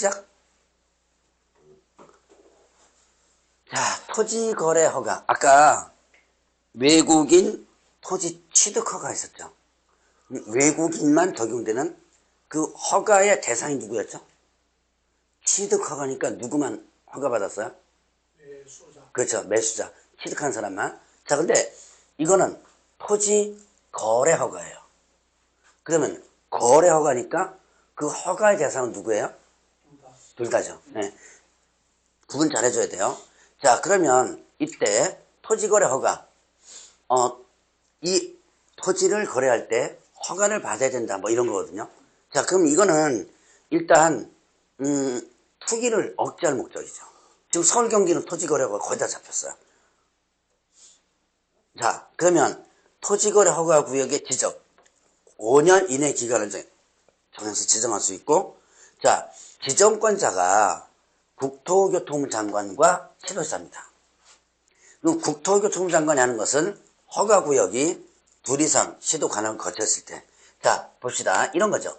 시작. 자, 토지거래 허가. 아까 외국인 토지 취득 허가 있었죠. 외국인만 적용되는 그 허가의 대상이 누구였죠? 취득 허가니까 누구만 허가 받았어요? 매수자. 그렇죠. 매수자. 취득한 사람만. 자, 근데 이거는 토지 거래 허가예요. 그러면 거래 허가니까 그 허가의 대상은 누구예요? 둘 다죠. 네. 구분 잘 해줘야 돼요. 자, 그러면 이때 토지거래 허가. 이 토지를 거래할 때 허가를 받아야 된다. 뭐 이런 거거든요. 자, 그럼 이거는 일단 투기를 억제할 목적이죠. 지금 서울 경기는 토지거래가 거의 다 잡혔어요. 자, 그러면 토지거래 허가 구역의 지적 5년 이내 기간을 정해서 지정할 수 있고, 자, 지정권자가 국토교통부 장관과 시도지사입니다. 그럼 국토교통부 장관이 하는 것은 허가구역이 둘 이상 시도 관할을 거쳤을 때, 자, 봅시다. 이런 거죠.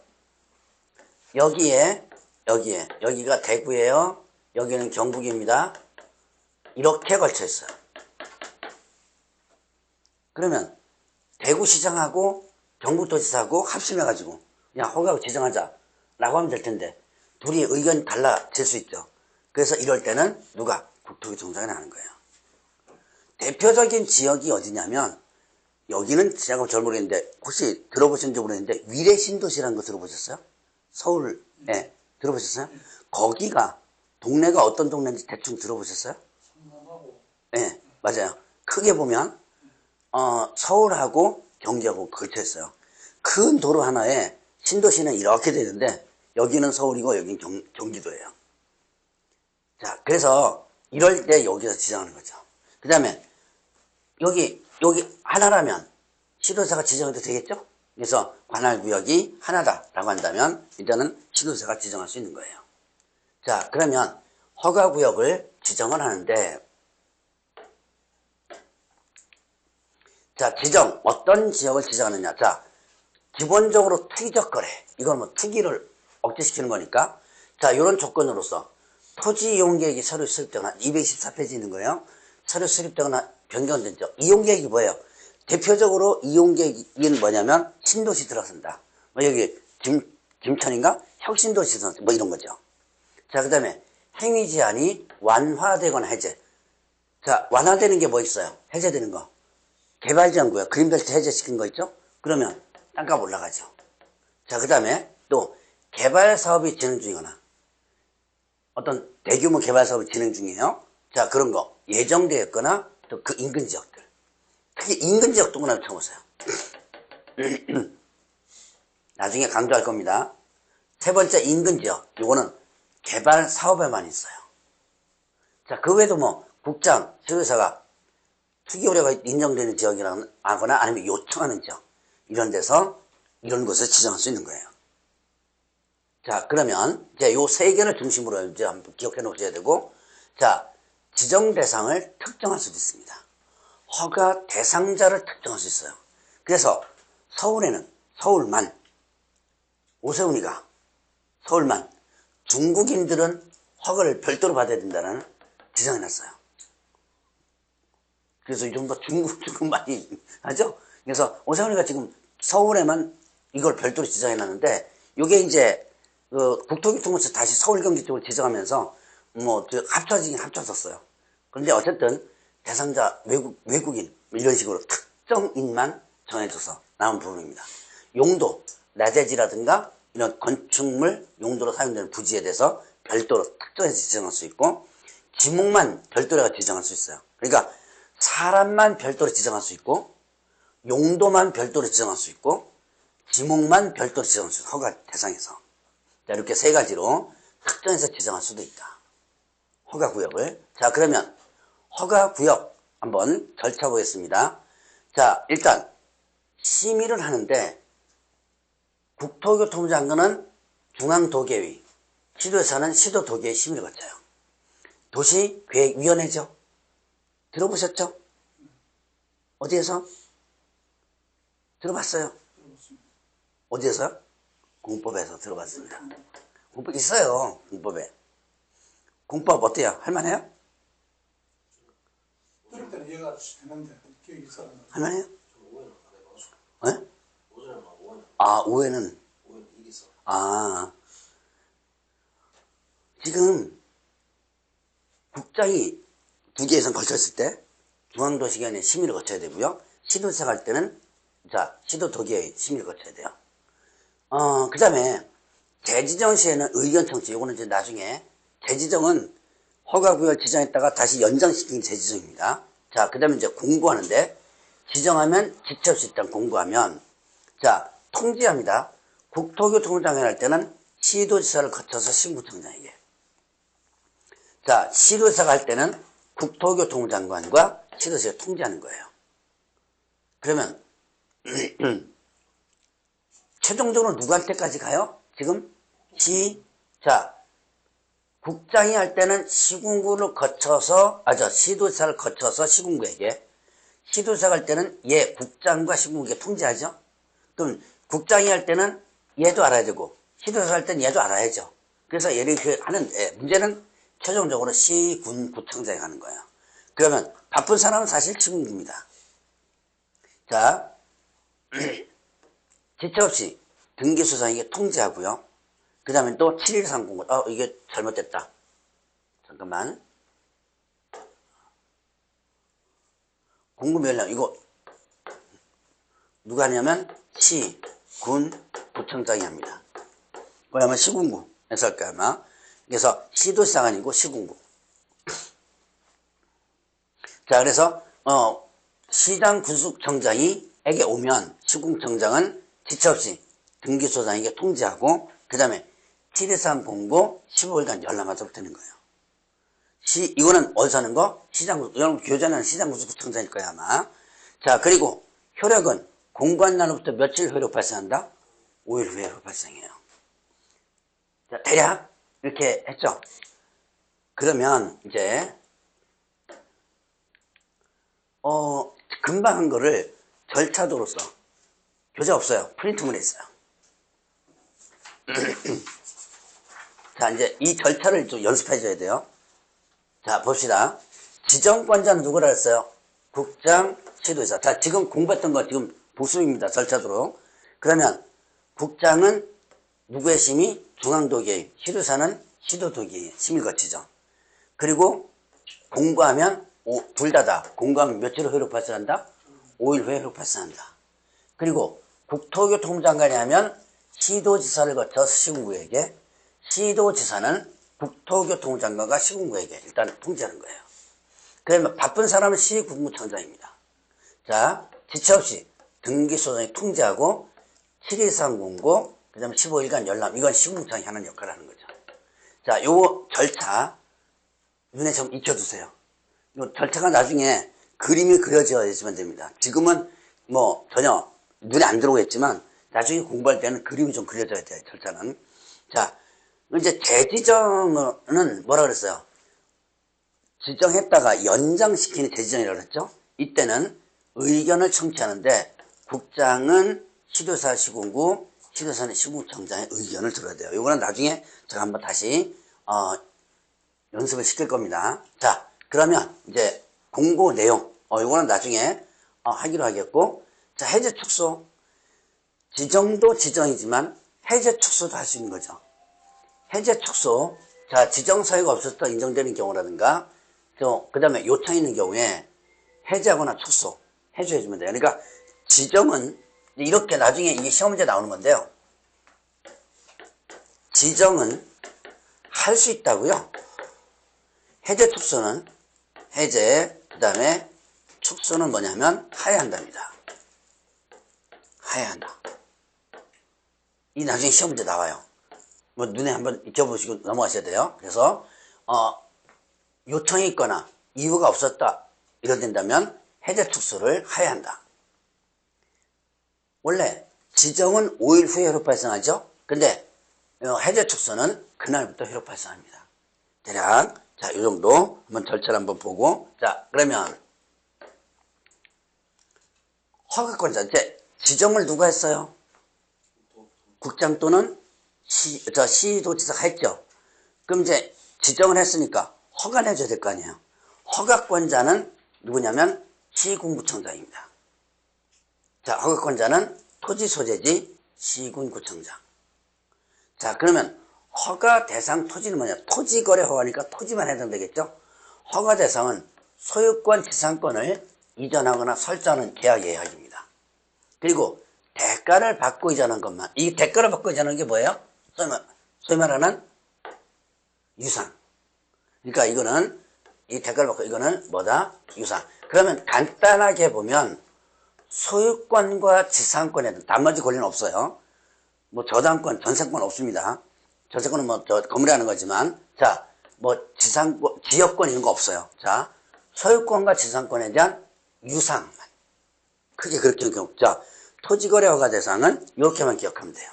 여기가 대구예요. 여기는 경북입니다. 이렇게 걸쳐 있어요. 그러면 대구시장하고 경북도지사하고 합심해가지고 그냥 허가 지정하자 라고 하면 될 텐데, 둘이 의견이 달라질 수 있죠. 그래서 이럴 때는 누가? 국토교통부장관이 하는 거예요. 대표적인 지역이 어디냐면, 여기는 제가 잘 모르겠는데 혹시 들어보셨는지 모르겠는데 위례신도시라는 거 들어보셨어요? 서울에 들어보셨어요? 거기가 동네가 어떤 동네인지 대충 들어보셨어요? 네, 맞아요. 크게 보면 서울하고 경기하고 걸쳐 있어요. 큰 도로 하나에 신도시는 이렇게 되는데 여기는 서울이고 여기는 경기도예요. 자, 그래서 이럴 때 여기서 지정하는 거죠. 그 다음에 여기 하나라면 시도지사가 지정해도 되겠죠? 그래서 관할구역이 하나다라고 한다면 일단은 시도지사가 지정할 수 있는 거예요. 자, 그러면 허가구역을 지정을 하는데, 자, 어떤 지역을 지정하느냐. 자, 기본적으로 투기적 거래. 이건 뭐 투기를 억제시키는 거니까. 자, 이런 조건으로서 토지 이용계획이 서류 수립되거나 224페이지 있는 거예요. 서류 수립되거나 변경된죠. 이용계획이 뭐예요? 대표적으로 이용계획은 뭐냐면 신도시 들어선다. 뭐 여기 김천인가? 혁신도시 들어선다. 뭐 이런 거죠. 자, 그 다음에 행위 제한이 완화되거나 해제. 자, 완화되는 게 뭐 있어요? 해제되는 거. 개발지원구역, 그린벨트 해제시킨 거 있죠? 그러면 땅값 올라가죠. 자, 그 다음에 또 개발 사업이 진행 중이거나 어떤 대규모 개발 사업이 진행 중이에요. 자, 그런 거 예정되어 있거나 또 그 인근 지역들. 특히 인근 지역 동그라미 쳐보세요. 나중에 강조할 겁니다. 세 번째 인근 지역. 이거는 개발 사업에만 있어요. 자, 그 외에도 뭐 국장, 시도지사가 투기 우려가 인정되는 지역이라거나 아니면 요청하는 지역, 이런 데서 이런 것을 지정할 수 있는 거예요. 자, 그러면 이제 요 세 개를 중심으로 이제 한번 기억해 놓으셔야 되고, 자, 지정 대상을 특정할 수도 있습니다. 허가 대상자를 특정할 수 있어요. 그래서 서울에는 서울만, 오세훈이가 서울만, 중국인들은 허가를 별도로 받아야 된다는 지정해 놨어요. 그래서 이 정도 중국 많이 하죠? 그래서 오세훈이가 지금 서울에만 이걸 별도로 지정해 놨는데, 이게 이제 국토교통부에서 다시 서울 경기 쪽을 지정하면서 뭐 합쳐지긴 합쳐졌어요. 그런데 어쨌든 대상자 외국인 이런 식으로 특정인만 정해줘서 나온 부분입니다. 용도, 나대지라든가 이런 건축물 용도로 사용되는 부지에 대해서 별도로 특정해서 지정할 수 있고, 지목만 별도로 지정할 수 있어요. 그러니까 사람만 별도로 지정할 수 있고, 용도만 별도로 지정할 수 있고, 지목만 별도로 지정할 수 있어요. 허가 대상에서. 자, 이렇게 세 가지로 특정해서 지정할 수도 있다. 허가구역을. 자, 그러면 허가구역 한번 절차 보겠습니다. 자, 일단 심의를 하는데 국토교통부 장관은 중앙도계위, 시도에서는 시도도계위 심의를 거쳐요. 도시계획위원회죠. 들어보셨죠? 어디에서? 들어봤어요? 어디에서요? 공법에서 들어봤습니다. 공법 있어요. 공법에. 공법 어때요? 할만해요? 그럴 때는 이해가 했는데 기억이 잘 안 나요. 할만해요? 오해는 안 해봐서. 네? 오전에만 아, 오해는. 오해는 이기서. 아, 지금 국장이 두 개 이상 걸쳤을 때 중앙도시계원의 심의를 거쳐야 되고요. 시도지사 갈 때는 자 시도도의회 심의를 거쳐야 돼요. 그 다음에 재지정 시에는 의견 청취. 요거는 이제 나중에 재지정은 허가구역 지정했다가 다시 연장시킨 재지정입니다. 자, 그 다음에 이제 공부하는데 지정하면 지체 없이 일단 공부하면 자 통지합니다. 국토교통부장관 할 때는 시도지사를 거쳐서 시군구청장에게. 자, 시도지사가 할 때는 국토교통부 장관과 시도지사가 통지하는 거예요. 그러면 최종적으로 누구한테까지 가요? 지금 자 국장이 할 때는 시군구를 거쳐서 시도지사를 거쳐서 시군구에게, 시도지사가 할 때는 국장과 시군구에게 통지하죠. 그럼 국장이 할 때는 얘도 알아야 되고 시도지사 할 때는 얘도 알아야죠. 그래서 얘를 하는데 문제는 최종적으로 시군구청장이 가는 거예요. 그러면 바쁜 사람은 사실 시군구입니다. 자, 지체 없이 등기소장에게 통지하고요. 그 다음에 또 7130, 이게 잘못됐다. 잠깐만. 공구명령, 이거 누가 하냐면 시군구청장이 합니다. 그거 아마 시군구에서 할 거야, 아마. 그래서 시도지사가 아니고 시군구. 자, 그래서 시장군수청장이에게 오면 시군청장은 지체 없이 등기소장에게 통지하고 그 다음에 72309 15일간 열람하도록 되는 거예요. 이거는 어디서 하는 거? 여러분 교전은 시장군수청장일 거야 아마. 자, 그리고 효력은 공고한 날로부터 며칠 효력 발생한다? 5일 후에 효력 발생해요. 자, 대략 이렇게 했죠. 그러면 이제 금방 한 거를 절차도로서 교재 없어요. 프린트문에 있어요. 자, 이제 이 절차를 좀 연습해 줘야 돼요. 자, 봅시다. 지정권자는 누구라 했어요? 국장, 시도지사. 자, 지금 공부했던 거 지금 보수입니다. 절차도로. 그러면 국장은 누구의 심의? 중앙도의회. 시도지사는 시도도의회 심의 거치죠. 그리고 공부하면 둘 다다. 공부하면 며칠 후에 효력 발생한다? 5일 후에 효력 발생한다. 그리고 국토교통부 장관이 하면 시도지사를 거쳐서 시군구에게, 시도지사는 국토교통부 장관과 시군구에게 일단 통지하는 거예요. 그러면 바쁜 사람은 시군구청장입니다. 자, 지체 없이 등기소장이 통지하고 72309, 그 다음에 15일간 열람, 이건 시군구청이 하는 역할을 하는 거죠. 자, 요 절차 눈에 좀 익혀두세요. 요 절차가 나중에 그림이 그려져야지만 됩니다. 지금은 뭐 전혀 눈에 안 들어오겠지만 나중에 공부할 때는 그림이 좀 그려져야 돼요. 절차는. 자, 이제 재지정은 뭐라 그랬어요? 지정했다가 연장시키는 재지정이라고 그랬죠. 이때는 의견을 청취하는데 국장은 시도지사 시군구, 시도지사는 시군구청장의 의견을 들어야 돼요. 이거는 나중에 제가 한번 다시 연습을 시킬 겁니다. 자, 그러면 이제 공고 내용, 이거는 나중에 하기로 하겠고, 자, 해제 축소. 지정도 지정이지만 해제 축소도 할 수 있는 거죠. 해제 축소. 자, 지정 사유가 없어서 인정되는 경우라든가, 그 다음에 요청이 있는 경우에 해제하거나 축소 해줘야지면 돼요. 그러니까 지정은 이렇게 나중에 이게 시험 문제 나오는 건데요. 지정은 할 수 있다고요. 해제 축소는 해제, 그 다음에 축소는 뭐냐면 하야한답니다. 하야한다. 이 나중에 시험 문제 나와요. 뭐 눈에 한번 익혀보시고 넘어가셔야 돼요. 그래서 요청이 있거나 이유가 없었다 이런 된다면 해제 축소를 하야한다. 원래 지정은 5일 후에 효력 발생하죠. 근데 해제 축소는 그날부터 효력 발생합니다. 대략 자, 이 정도 한번 절차를 한번 보고, 자, 그러면 허가권자 이제 지정을 누가 했어요? 국장 또는 시도지사가 했죠. 그럼 이제 지정을 했으니까 허가내줘야 될 거 아니에요. 허가권자는 누구냐면 시군구청장입니다. 자, 허가권자는 토지소재지 시군구청장. 자, 그러면 허가 대상 토지는 뭐냐? 토지거래 허가니까 토지만 해당되겠죠? 허가 대상은 소유권, 지상권을 이전하거나 설정하는 계약 예약입니다. 그리고 대가를 받고 이전한 것만. 이 대가를 받고 이전하는 게 뭐예요? 소위 말하는 유상. 그러니까 이거는 이 대가를 받고 이거는 뭐다? 유상. 그러면 간단하게 보면 소유권과 지상권에 나머지 권리는 없어요. 뭐 저당권, 전세권 없습니다. 전세권은 뭐 건물에 하는 거지만, 자, 뭐 지상권, 지역권 이런 거 없어요. 자, 소유권과 지상권에 대한 유상만. 크게 그렇게 기억. 자, 토지거래 허가 대상은 이렇게만 기억하면 돼요.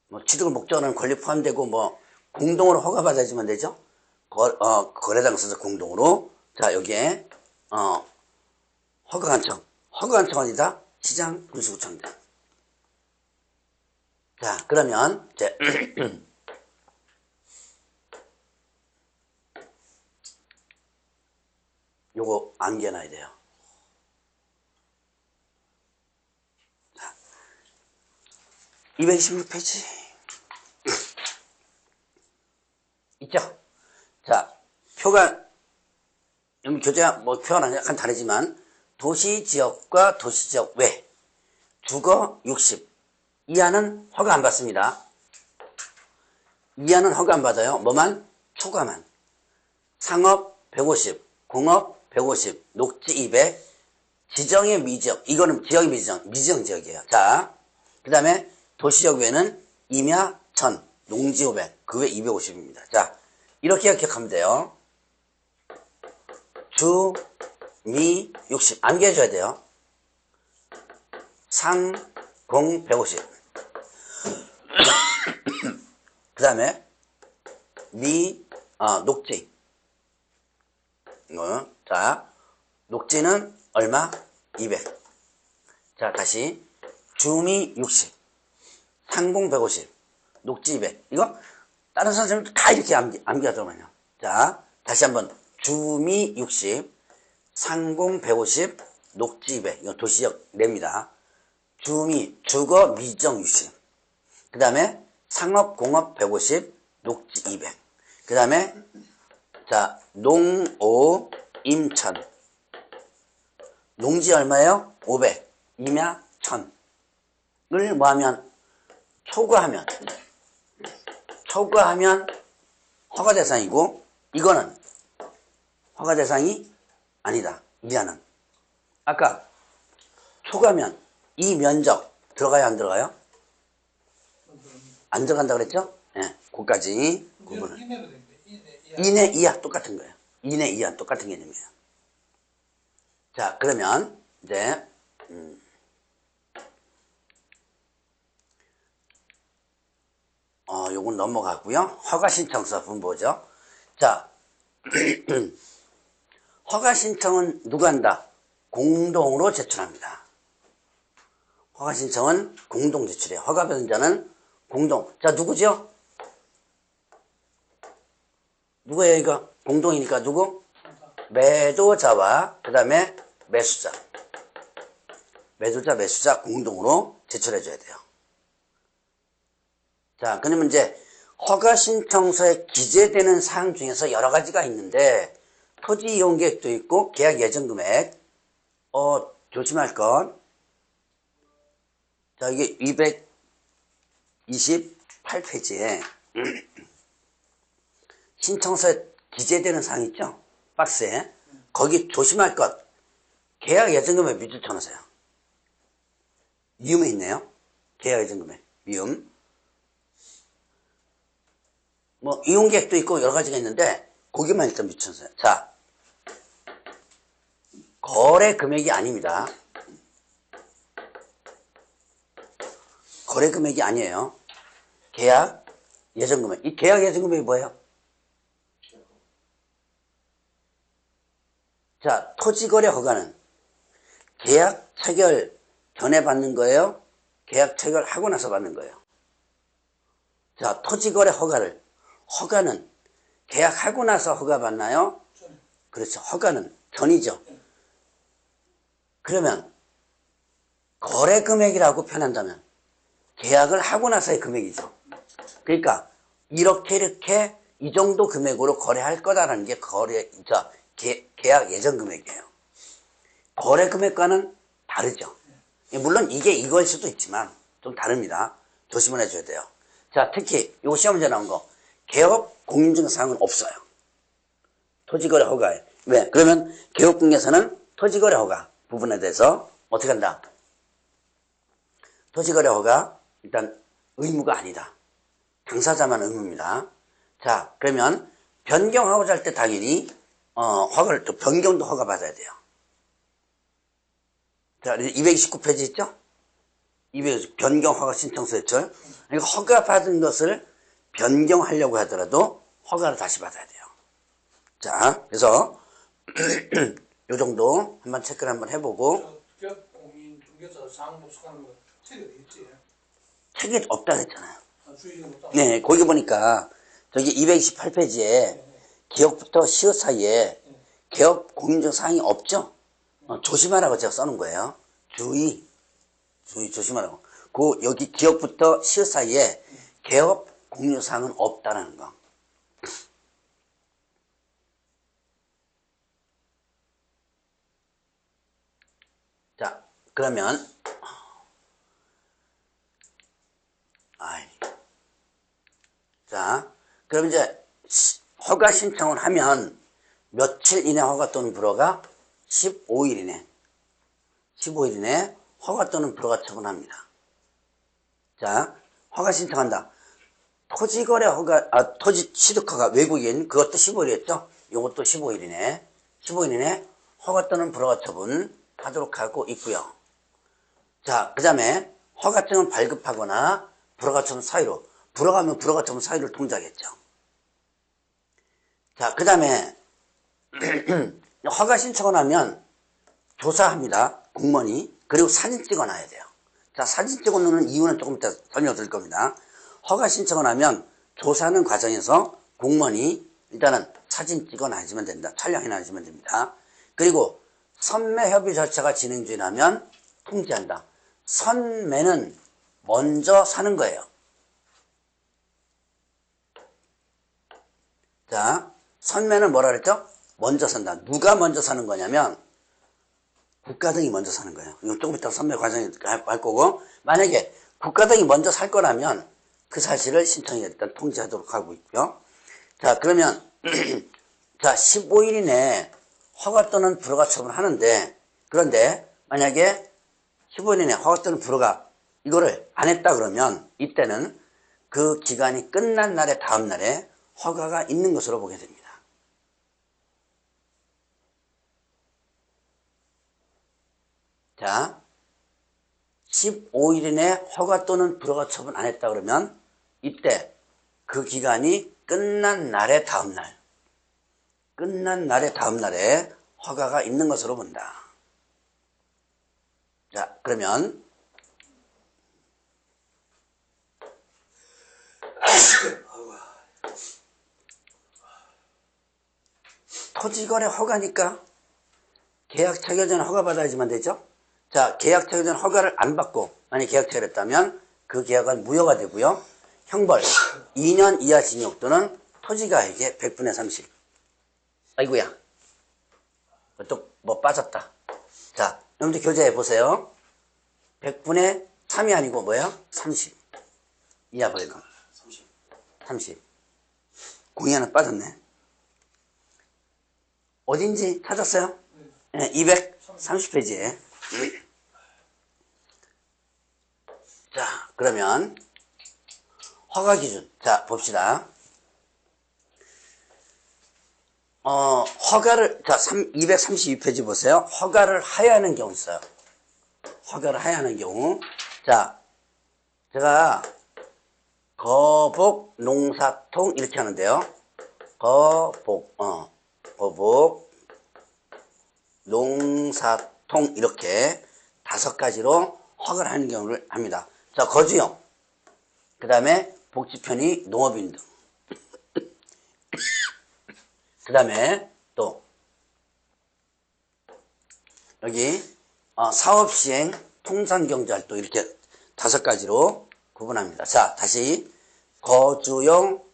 뭐 취득을 목적으로는 권리 포함되고 뭐 공동으로 허가받아주면 되죠. 거래당 써서 공동으로. 자, 여기에 허가관청. 허가관청 어디다? 시장 군수구청장. 자, 그러면 이제 요거 암기해놔야 돼요. 자, 226페이지 있죠? 자, 표가 여기 교재가 뭐 표현은 약간 다르지만 도시지역과 도시지역 외 주거 60 이하는 허가 안 받습니다. 이하는 허가 안 받아요. 뭐만? 초과만. 상업 150, 공업 150, 녹지 200, 지정의 미지역. 이거는 지역의 미지정 지역이에요. 자, 그 다음에 도시지역 외에는 임야 1000, 농지 500, 그 외 250입니다. 자, 이렇게 기억하면 돼요. 주, 미 60. 암기해줘야 돼요. 상, 공 150. 그 다음에 녹지. 자, 녹지는 얼마? 200. 자, 다시 주미 60, 상공 150, 녹지 200. 이거 다른 선생님도 다 이렇게 암기하더만요. 자, 다시 한번 주미 60, 상공 150, 녹지 200. 이건 도시적 냅니다. 주미, 주거, 미정 60. 그 다음에 상업, 공업 150, 녹지 200. 그 다음에 자, 농, 임천. 농지 얼마예요? 500. 임야 1000을 뭐하면? 초과하면 허가 대상이고, 이거는 허가 대상이 아니다. 이하는. 아까 초과하면 이 면적 들어가요, 안 들어가요? 안 들어간다 그랬죠? 예, 네, 그까지 구분을. 이내로 됩니다. 이내, 이하 똑같은 거예요. 이내, 이하 똑같은 개념이에요. 자, 그러면 이제 요건 넘어가고요. 허가 신청서 분보죠. 자, 허가 신청은 누가 한다? 공동으로 제출합니다. 허가 신청은 공동 제출이에요. 허가 받은 자는 공동. 자, 누구죠? 누구예요, 이거? 공동이니까 누구? 매도자와 그 다음에 매수자. 매도자, 매수자 공동으로 제출해줘야 돼요. 자, 그러면 이제 허가 신청서에 기재되는 사항 중에서 여러 가지가 있는데 토지 이용 계획도 있고 계약 예정 금액. 조심할 건. 자, 이게 228페이지에 신청서에 기재되는 사항 있죠? 박스에. 거기 조심할 것. 계약 예정금액 미주 쳐놓으세요. 미음에 있네요. 계약 예정금액. 미음. 뭐, 이용계획도 있고 여러 가지가 있는데, 거기만 일단 미쳐놓으세요. 자. 거래 금액이 아닙니다. 거래 금액이 아니에요. 계약 예정금액. 이 계약 예정금액이 뭐예요? 자, 토지거래 허가는 계약 체결 전에 받는 거예요? 계약 체결하고 나서 받는 거예요? 자, 토지거래 허가는 계약하고 나서 허가 받나요? 전에. 그렇죠. 허가는 전이죠. 그러면 거래 금액이라고 표현한다면 계약을 하고 나서의 금액이죠. 그러니까 이렇게 이 정도 금액으로 거래할 거다라는 게 계약 예정 금액이에요. 거래 금액과는 다르죠. 물론 이게 이걸 수도 있지만 좀 다릅니다. 조심을 해줘야 돼요. 자, 특히 요 시험 문제 나온 거 개업 공인증 사항은 없어요. 토지거래 허가에. 왜? 그러면 개업공개에서는 토지거래 허가 부분에 대해서 어떻게 한다? 토지거래 허가 일단 의무가 아니다. 당사자만 의무입니다. 자, 그러면 변경하고자 할 때 당연히 허가를 또 변경도 허가 받아야 돼요. 자, 229페이지 있죠? 229 변경 허가 신청서였죠? 그러니까 허가 받은 것을 변경하려고 하더라도 허가를 다시 받아야 돼요. 자, 그래서 요 정도 한번 체크를 한번 해보고. 특별 공인 중개사 사항 보석하는 거 책이 돼 있지. 책이 없다 그랬잖아요. 주의는 없다. 네, 거기 보니까 저기 228페이지에 기업부터 시효 사이에 개업 공인증 사항이 없죠? 조심하라고 제가 써놓은 거예요. 주의 조심하라고. 여기 기업부터 시효 사이에 개업 공인증 사항은 없다라는 거. 자, 그러면 자, 그럼 이제 허가 신청을 하면 며칠 이내 허가 또는 불허가 15일 이내. 15일 이내 허가 또는 불허가 처분합니다. 자, 허가 신청한다. 토지거래 허가, 토지 취득 허가 외국인 그것도 15일이었죠? 이것도 15일 이내. 15일 이내 허가 또는 불허가 처분하도록 하고 있고요. 자, 그 다음에 허가증은 발급하거나 불허가 처분 사유로. 불허가면 불허가 처분 사유를 통지하겠죠. 자, 그 다음에 허가 신청을 하면 조사합니다. 공무원이. 그리고 사진 찍어놔야 돼요. 자, 사진 찍어놓는 이유는 조금 이따 설명드릴 겁니다. 허가 신청을 하면 조사하는 과정에서 공무원이 일단은 사진 찍어놔주면 된다. 촬영해놔주면 됩니다. 그리고 선매 협의 절차가 진행 중이라면 통지한다. 선매는 먼저 사는 거예요. 자, 선매는 뭐라 그랬죠? 먼저 산다. 누가 먼저 사는 거냐면 국가 등이 먼저 사는 거예요. 이건 조금 이따 선매 과정에 할 거고, 만약에 국가 등이 먼저 살 거라면 그 사실을 신청에 일단 통지하도록 하고 있고요. 자, 그러면 자, 15일 이내에 허가 또는 불허가 처분하는데, 그런데 만약에 15일 이내에 허가 또는 불허가 이거를 안 했다 그러면 이때는 그 기간이 끝난 날의 다음 날에 허가가 있는 것으로 보게 됩니다. 자, 15일 이내에 허가 또는 불허가 처분 안 했다 그러면 이때 그 기간이 끝난 날의 다음 날에 허가가 있는 것으로 본다. 자, 그러면 토지거래 허가니까 계약 체결 전에 허가 받아야지만 되죠. 자, 계약 체결 전 허가를 안 받고 만약 계약 체결했다면 그 계약은 무효가 되고요. 형벌 2년 이하 징역 또는 토지가액의 100분의 30. 아이고야, 또 뭐 빠졌다. 자, 여러분들 교재해 보세요. 100분의 3이 아니고 뭐예요? 30 이하 벌금. 30. 공이 하나 빠졌네. 어딘지 찾았어요? 네, 230페이지에. 자, 그러면 허가 기준. 자, 봅시다. 허가를, 자, 232페이지 보세요. 허가를 하야하는 경우 있어요. 허가를 하야하는 경우. 자, 제가 거복 농사통 이렇게 하는데요. 거복 농사통 이렇게 5가지로 허가를 하는 경우를 합니다. 자, 거주용, 그 다음에 복지편의 농업인 등. 그 다음에 또 여기 사업시행, 통상경제활동 이렇게 5가지로 구분합니다. 자, 다시 거주용,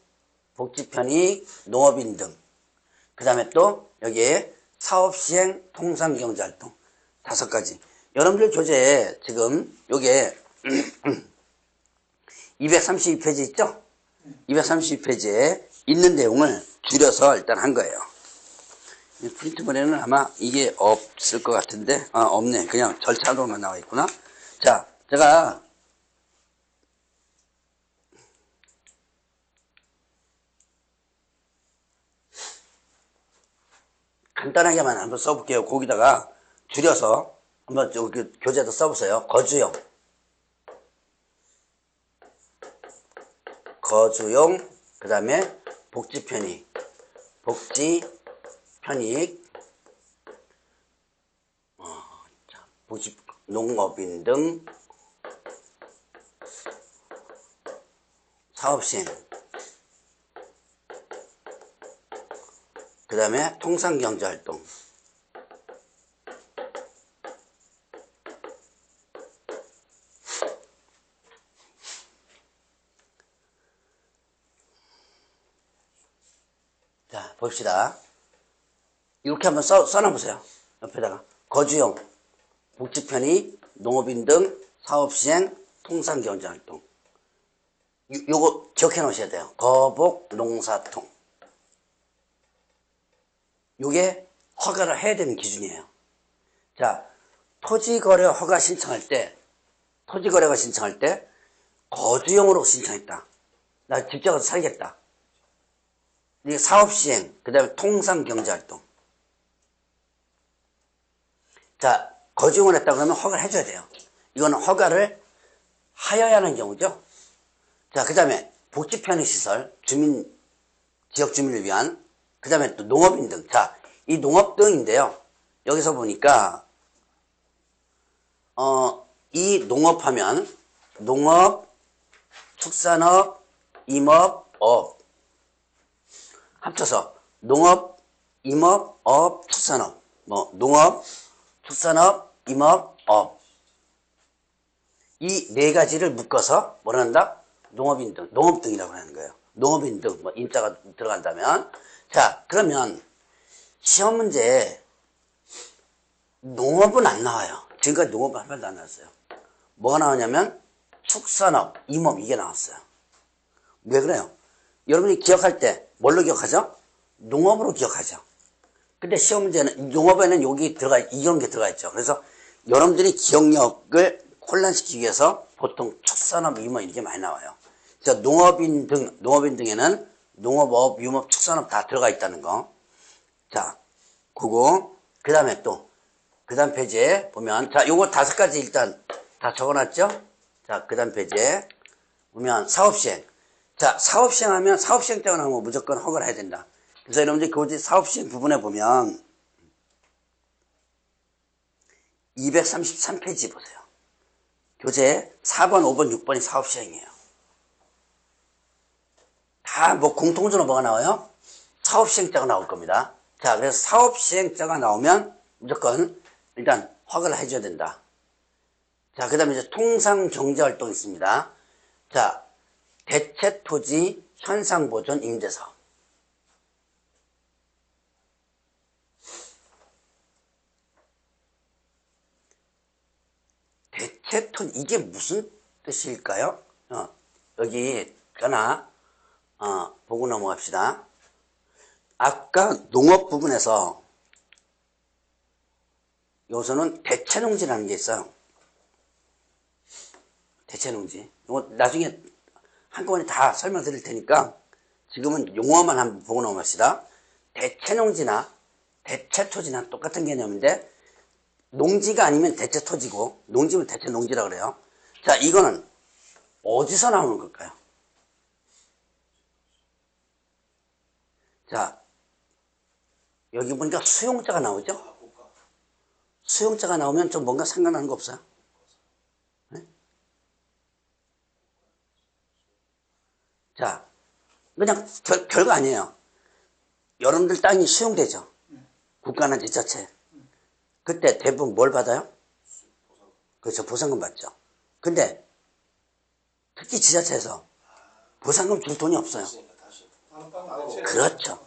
복지편의 농업인 등. 그 다음에 또 여기에 사업시행, 통상경제활동 5가지. 여러분들 교재에 지금 요게 232페이지 있죠? 232페이지에 있는 내용을 줄여서 일단 한 거예요. 프린트본에는 아마 이게 없을 것 같은데, 없네. 그냥 절차로만 나와 있구나. 자, 제가 간단하게만 한번 써볼게요. 거기다가 줄여서 한번 여기 교재도 써보세요. 거주용, 그 다음에 복지편익, 농업인 등 사업시행, 그 다음에 통상경제활동, 자 봅시다. 이렇게 한번 써놔보세요. 옆에다가 거주용, 복지편의 농업인 등 사업시행, 통상경제활동. 요거 기억해 놓으셔야 돼요. 거복, 농사통. 요게 허가를 해야 되는 기준이에요. 자, 토지거래 허가 신청할 때, 토지거래가 신청할 때 거주용으로 신청했다. 나 직접 가서 살겠다. 이게 사업시행, 그 다음에 통상경제활동. 자, 거주용을 했다 그러면 허가를 해줘야 돼요. 이거는 허가를 하여야 하는 경우죠. 자, 그 다음에 복지편의시설, 지역 주민을 위한, 그 다음에 또 농업인 등. 자, 이 농업 등인데요. 여기서 보니까, 이 농업하면, 농업, 축산업, 임업, 업. 합쳐서, 농업, 임업, 업, 축산업. 농업, 축산업, 임업, 업. 이 4가지를 묶어서 뭐라 한다? 농업인 등, 농업 등이라고 하는 거예요. 농업인 등, 인자가 들어간다면. 자, 그러면 시험 문제에 농업은 안 나와요. 지금까지 농업은 한 번도 안 나왔어요. 뭐가 나오냐면 축산업, 임업 이게 나왔어요. 왜 그래요? 여러분이 기억할 때 뭘로 기억하죠? 농업으로 기억하죠. 근데 시험 문제는 농업에는 이런 게 들어가 있죠. 그래서 여러분들이 기억력을 혼란시키기 위해서 보통 축산업, 임업 이렇게 많이 나와요. 자, 농업인 등에는 농업업, 유업, 축산업 다 들어가 있다는 거. 자, 그거. 그 다음에 또, 그 다음 페이지에 보면, 자, 요거 5가지 일단 다 적어놨죠? 자, 그 다음 페이지에 보면 사업시행. 자, 사업시행 하면 사업시행자가 나오면 무조건 허가를 해야 된다. 그래서 여러분들 교재 사업시행 부분에 보면 233페이지 보세요. 교재 4번, 5번, 6번이 사업시행이에요. 다 공통적으로 뭐가 나와요? 사업시행자가 나올 겁니다. 자, 그래서 사업시행자가 나오면 무조건 일단 허가를 해줘야 된다. 자, 그 다음에 이제 통상경제활동이 있습니다. 자, 대체토지 현상보존 임대사업. 대체토지, 이게 무슨 뜻일까요? 여기 하나 보고 넘어갑시다. 아까 농업 부분에서 여기서는 대체농지라는 게 있어요. 대체농지. 이거 나중에 한꺼번에 다 설명드릴 테니까 지금은 용어만 한번 보고 넘어갑시다. 대체농지나 대체토지나 똑같은 개념인데 농지가 아니면 대체토지고 농지면 대체농지라고 그래요. 자, 이거는 어디서 나오는 걸까요? 자, 여기 보니까 수용자가 나오죠? 수용자가 나오면 좀 뭔가 생각나는 거 없어요? 네? 자, 그냥 별거 아니에요. 여러분들 땅이 수용되죠. 국가나 지자체. 그때 대부분 뭘 받아요? 그렇죠. 보상금 받죠. 근데 특히 지자체에서 보상금 줄 돈이 없어요. 있으니까 다시. 다른 땅은 대체. 그렇죠.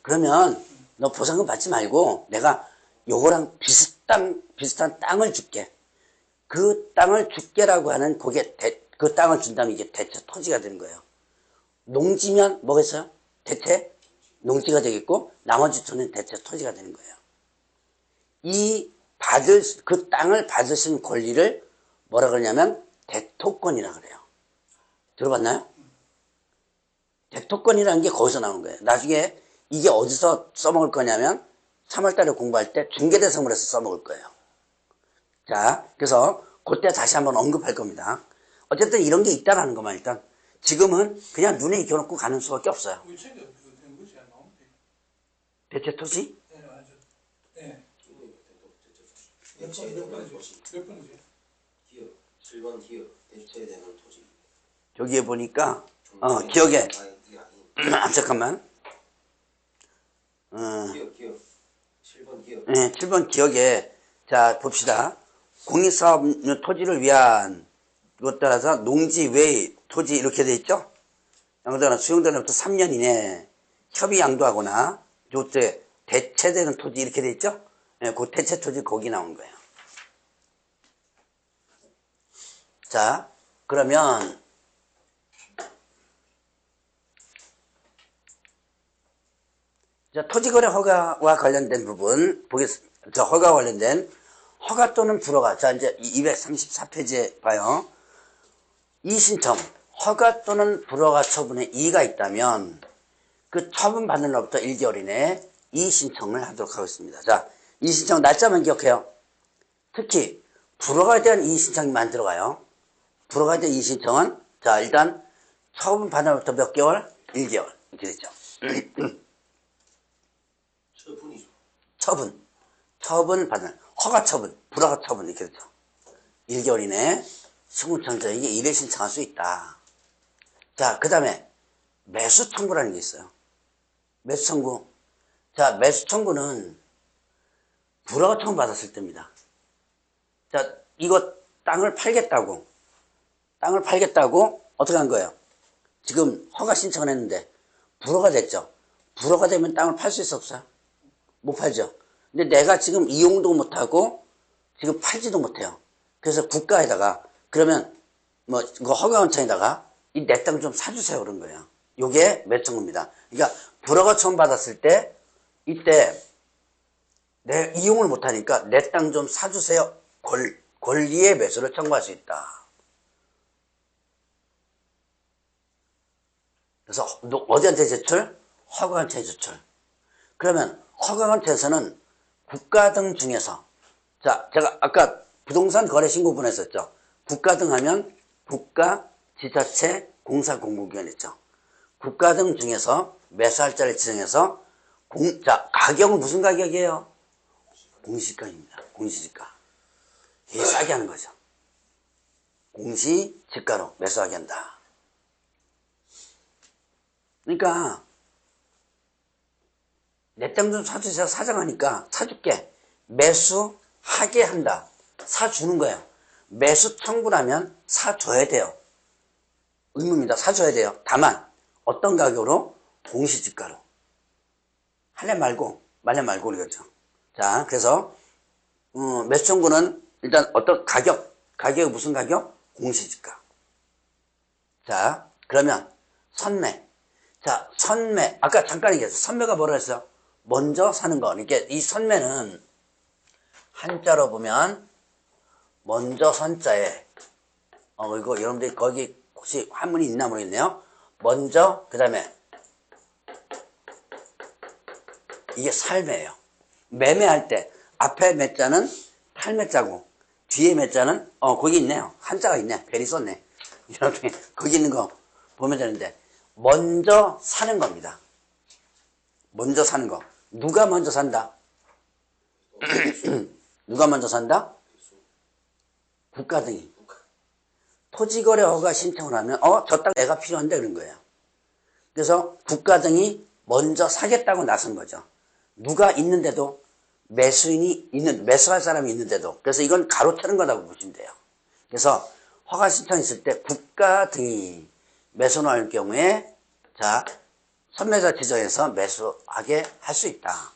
그러면 너 보상금 받지 말고 내가 요거랑 비슷한 땅을 줄게. 그 땅을 줄게라고 하는 그 땅을 준다면 이게 대체 토지가 되는 거예요. 농지면 뭐겠어요? 대체 농지가 되겠고 나머지 돈은 대체 토지가 되는 거예요. 그 땅을 받을 수 있는 권리를 뭐라 그러냐면 대토권이라 그래요. 들어봤나요? 대토권이라는 게 거기서 나오는 거예요. 나중에 이게 어디서 써먹을 거냐면 3월달에 공부할 때 중개대성물에서 써먹을 거예요. 자, 그래서 그때 다시 한번 언급할 겁니다. 어쨌든 이런 게 있다라는 것만 일단 지금은 그냥 눈에 익혀놓고 가는 수밖에 없어요. 우리 책이 어떻게 된 거지? 안 나오면 돼. 대체 토지? 네, 맞아. 네. 대체되는 몇 번이지? 토지. 몇 번이지? 기업. 7번 기업. 대체되는 토지. 저기에 보니까 기억에 이게 아닌. 잠깐만. 기업. 7번 기업. 네, 7번 기억에 자 봅시다. 공익사업 토지를 위한 이것 따라서 농지 외의 토지 이렇게 돼 있죠. 양도나 수용되는부터 3년 이내 협의 양도하거나 요때 대체되는 토지 이렇게 돼 있죠. 네, 그 대체 토지 거기 나온 거예요. 자, 그러면 자, 토지거래 허가와 관련된 부분 보겠습니다. 저 허가 관련된 허가 또는 불허가. 자, 이제 234페이지에 봐요. 이신청, 허가 또는 불허가 처분에 이의가 있다면 그 처분 받는 날부터 1개월 이내에 이의신청을 하도록 하겠습니다. 자, 이의신청 날짜만 기억해요. 특히 불허가에 대한 이의신청이 많이 들어가요. 불허가에 대한 이의신청은 자, 일단 처분 받는 날부터 몇 개월? 1개월 이렇게 되죠. 처분이죠. 처분 받는 허가 처분, 불허가 처분 이렇게 되죠. 1개월 이내에 신고청자에게 이를 신청할 수 있다. 자, 그 다음에 매수 청구라는 게 있어요. 매수 청구. 자, 매수 청구는 불허가 청구 받았을 때입니다. 자, 이거 땅을 팔겠다고 어떻게 한 거예요? 지금 허가 신청을 했는데 불허가 됐죠. 불허가 되면 땅을 팔 수 있어 없어요? 못 팔죠. 근데 내가 지금 이용도 못하고 지금 팔지도 못해요. 그래서 국가에다가 그러면 뭐 이거 허가원청에다가 이 내 땅 좀 사주세요 그런 거예요. 요게 매청구입니다. 그러니까 불허가 처음 받았을 때 이때 내 이용을 못하니까 내 땅 좀 사주세요. 권리의 매수를 청구할 수 있다. 그래서 어디한테 제출? 허가원청에 제출. 그러면 허가원청에서는 국가 등 중에서 자, 제가 아까 부동산 거래 신고분 했었죠. 국가 등 하면 국가, 지자체, 공사, 공공기관 있죠. 국가 등 중에서 매수할자를 지정해서 자, 가격은 무슨 가격이에요? 공시지가입니다. 공시지가. 이게 싸게 하는 거죠. 공시지가로 매수하게 한다. 그러니까 내 땅 좀 사주세요. 사장하니까 사줄게. 매수하게 한다. 사주는 거예요. 매수 청구라면 사줘야 돼요. 의무입니다. 사줘야 돼요. 다만 어떤 가격으로? 공시지가로. 할래 말고 말래 말고 그러죠. 자, 그래서 매수 청구는 일단 어떤 가격이 무슨 가격? 공시지가. 자, 그러면 선매. 자, 선매. 아까 잠깐 얘기했어요. 선매가 뭐라 했어요? 먼저 사는 거. 그러니까 이 선매는 한자로 보면 먼저 선자에 이거 여러분들이 거기 혹시 한문이 있나 모르겠네요. 먼저 그 다음에 이게 살매예요. 매매할 때 앞에 매자는 탈매자고 뒤에 매자는 거기 있네요. 한자가 있네. 별이 썼네. 이렇게 거기 있는 거 보면 되는데 먼저 사는 겁니다. 먼저 사는 거. 누가 먼저 산다? 누가 먼저 산다? 국가 등이. 토지거래 허가 신청을 하면 저 땅 내가 필요한데 그런 거예요. 그래서 국가 등이 먼저 사겠다고 나선 거죠. 누가 있는데도 매수할 사람이 있는데도. 그래서 이건 가로채는 거라고 보시면 돼요. 그래서 허가 신청이 있을 때 국가 등이 매수를 할 경우에 자 선매자 지정해서 매수하게 할 수 있다.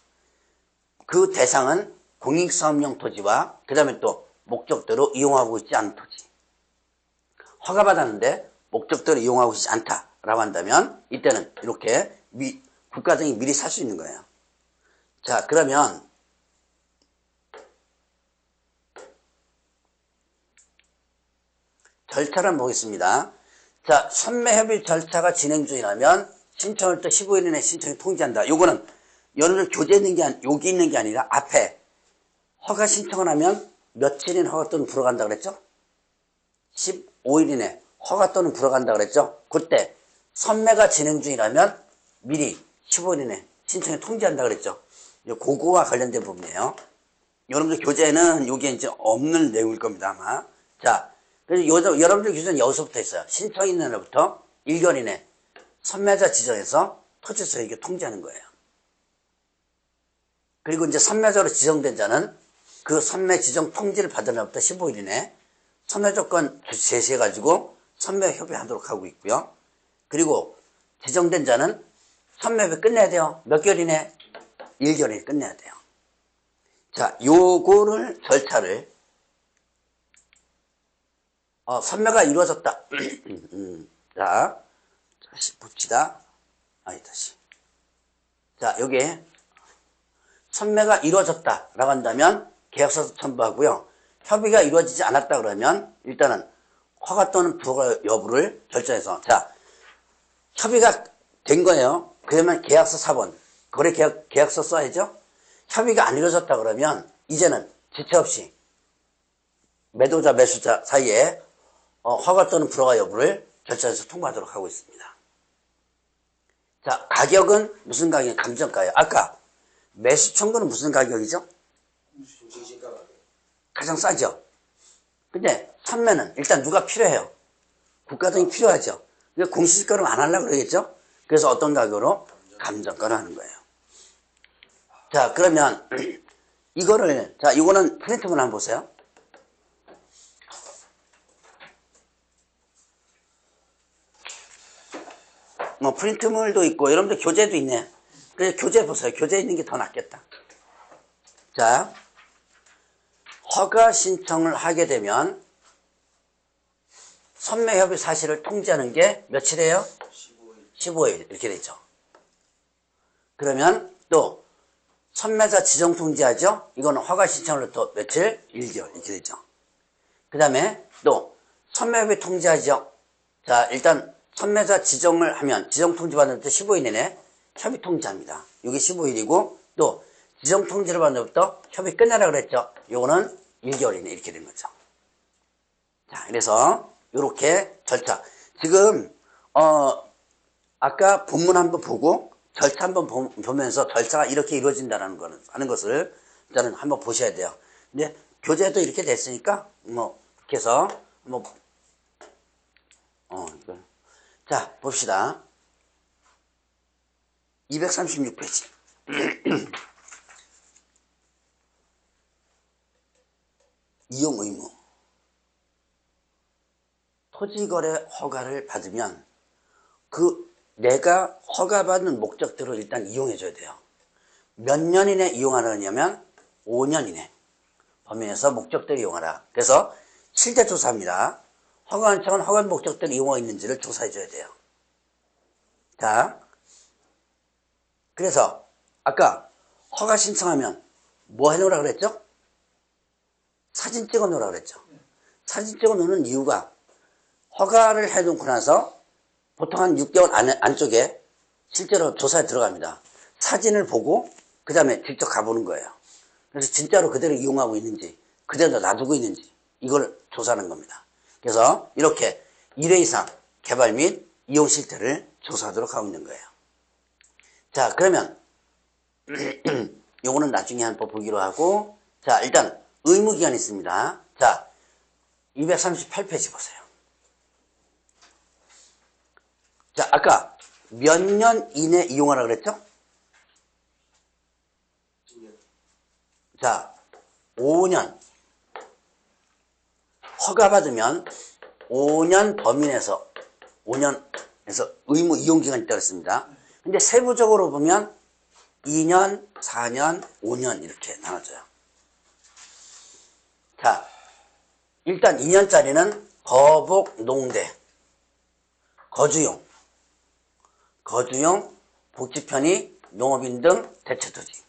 그 대상은 공익사업용 토지와 그 다음에 또 목적대로 이용하고 있지 않은 토지. 허가받았는데 목적대로 이용하고 있지 않다라고 한다면 이때는 이렇게 국가 등이 미리 살 수 있는 거예요. 자, 그러면 절차를 한번 보겠습니다. 자, 선매협의 절차가 진행 중이라면 신청할 때 15일 이내 신청이 통지한다. 요거는 여러분들 교재에 있는 게 여기 있는 게 아니라 앞에 허가 신청을 하면 며칠 이내 허가 또는 불어간다 그랬죠? 15일 이내 허가 또는 불어간다 그랬죠? 그때 선매가 진행 중이라면 미리 15일 이내 신청에 통지한다 그랬죠? 그거와 관련된 부분이에요. 여러분들 교재에는 이게 이제 없는 내용일 겁니다, 아마. 자, 그래서 여러분들 교재는 여기서부터 있어요. 신청 있는 날부터 1개월 이내 선매자 지정해서 토지소유에게 통지하는 거예요. 그리고 이제 선매자로 지정된 자는 그 선매 지정 통지를 받은 날부터 15일 이내 선매 조건 제시해가지고 선매 협의하도록 하고 있고요. 그리고 지정된 자는 선매 협의 끝내야 돼요. 몇 개월 이내? 1개월 이내 끝내야 돼요. 자, 요거를 절차를 선매가 이루어졌다. 자, 다시 봅시다. 다시. 자, 여기에 선매가 이루어졌다라고 한다면 계약서 첨부하고요. 협의가 이루어지지 않았다 그러면 일단은 허가 또는 불허가 여부를 결정해서 자, 협의가 된 거예요. 그러면 계약서 4번 거래 계약서 써야죠. 협의가 안 이루어졌다 그러면 이제는 지체 없이 매도자 매수자 사이에 허가 또는 불허가 여부를 결정해서 통보하도록 하고 있습니다. 자, 가격은 무슨 가격? 감정가예요. 아까 매수 청구는 무슨 가격이죠? 공시지가 가격. 가장 싸죠. 근데 선매는 일단 누가 필요해요? 국가 등이 필요하죠. 공시지가로 안 하려고 그러겠죠? 그래서 어떤 가격으로? 감정가로 하는 거예요. 자, 그러면 이거를 자, 이거는 프린트문 한번 보세요. 프린트물도 있고 여러분들 교재도 있네. 그래서 교재 보세요. 교재 있는 게 더 낫겠다. 자, 허가 신청을 하게 되면 선매협의 사실을 통지하는 게 며칠이에요? 15일 이렇게 되죠. 그러면 또 선매자 지정 통지하죠. 이거는 허가 신청을 또 며칠? 1개월 이렇게 되죠. 그 다음에 또 선매협의 통지하죠. 자, 일단 선매자 지정을 하면 지정 통지 받을 때 15일 이내 협의 통지합니다. 이게 15일이고 또 지정 통지를 받는 것부터 협의 끝내라 그랬죠. 요거는 1개월 이내 이렇게 된 거죠. 자, 그래서 요렇게 절차. 지금 아까 본문 한번 보고 절차 한번 보면서 절차가 이렇게 이루어진다는 거는 하는 것을 일단은 한번 보셔야 돼요. 근데 교재도 이렇게 됐으니까 이렇게 해서 이걸 자, 봅시다. 236페이지. 이용 의무. 토지거래 허가를 받으면 내가 허가받은 목적대로 일단 이용해줘야 돼요. 몇 년 이내 이용하느냐면 5년 이내 범위에서 목적대로 이용하라. 그래서 실제 조사합니다. 허가 신청은 허가 목적대로 이용하고 있는지를 조사해줘야 돼요. 자, 그래서 아까 허가 신청하면 뭐 해놓으라 그랬죠? 사진 찍어 놓으라 그랬죠. 사진 찍어 놓는 이유가 허가를 해놓고 나서 보통 한 6개월 안쪽에 실제로 조사에 들어갑니다. 사진을 보고 그 다음에 직접 가보는 거예요. 그래서 진짜로 그대로 이용하고 있는지 그대로 놔두고 있는지 이걸 조사하는 겁니다. 그래서 이렇게 1회 이상 개발 및 이용 실태를 조사하도록 하고 있는 거예요. 자, 그러면 요거는 나중에 한번 보기로 하고 자, 일단 의무기간이 있습니다. 자, 238페이지 보세요. 자, 아까 몇 년 이내 이용하라 그랬죠? 10년. 자, 5년. 허가받으면 5년 범위 내에서 5년에서 의무 이용 기간이 있다고 했습니다. 근데 세부적으로 보면 2년, 4년, 5년 이렇게 나눠져요. 자, 일단 2년짜리는 거복, 농대, 거주용, 복지 편의, 농업인 등 대체 토지.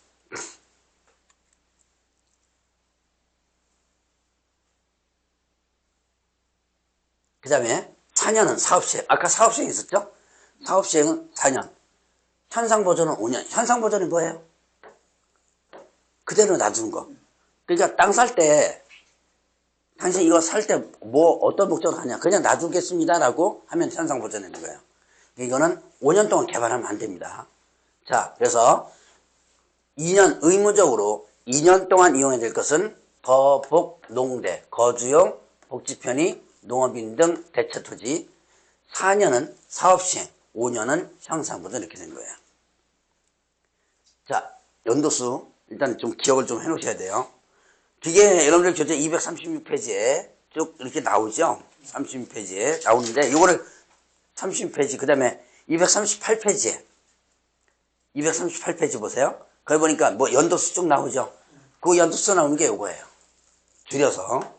그 다음에 4년은 사업시행. 아까 사업시행 있었죠? 사업시행은 4년. 현상보존은 5년. 현상보존이 뭐예요? 그대로 놔두는 거. 그러니까 땅 살 때, 당신 이거 살 때 뭐 어떤 목적으로 하냐. 그냥 놔두겠습니다라고 하면 현상보존인 거예요. 이거는 5년 동안 개발하면 안 됩니다. 자, 그래서 2년 의무적으로 2년 동안 이용해야 될 것은 거복, 농대, 거주용, 복지편의, 농업인 등 대체토지. 4년은 사업시행, 5년은 형상보존 이렇게 된 거예요. 자, 연도수 일단 좀 기억을 좀 해놓으셔야 돼요. 이게 여러분들 교재 236페이지에 쭉 이렇게 나오죠. 36페이지에 나오는데 이거를 36페이지 그 다음에 238페이지에 238페이지 보세요. 거기 보니까 뭐 연도수 쭉 나오죠. 그 연도수 나오는 게 이거예요. 줄여서.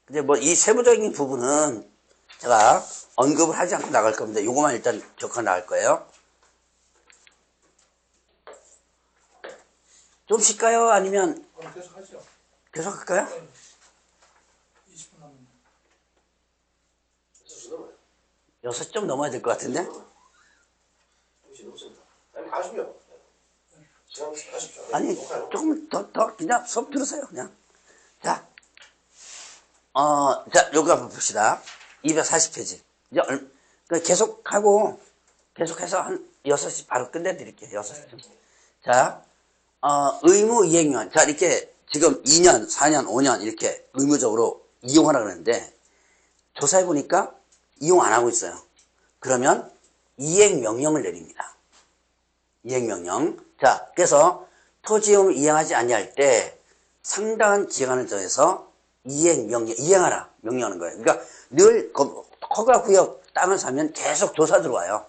근데 뭐 이 세부적인 부분은 제가 언급을 하지 않고 나갈 겁니다. 이거만 일단 기억하고 나갈 거예요. 좀 쉴까요? 아니면 계속 하죠. 계속 할까요? 20분 남았네. 6시 넘어요. 6시 좀 넘어야 될 것 같은데? 6시 넘습니다. 아니, 가시면. 시간 가십시오. 아니, 녹화요. 조금 더 그냥 수업 들으세요, 그냥. 자, 자, 요거 한번 봅시다. 240페이지. 이제 계속해서 한 6시 바로 끝내드릴게요. 6시쯤. 자, 의무 이행요원. 자, 이렇게 지금 2년, 4년, 5년 이렇게 의무적으로 이용하라 그러는데 조사해보니까 이용 안 하고 있어요. 그러면 이행명령을 내립니다. 이행명령. 자, 그래서 토지의무 이행하지 아니할 때 상당한 기간을 정해서 이행하라 명령하는 거예요. 그러니까 늘 허가구역 땅을 사면 계속 조사 들어와요.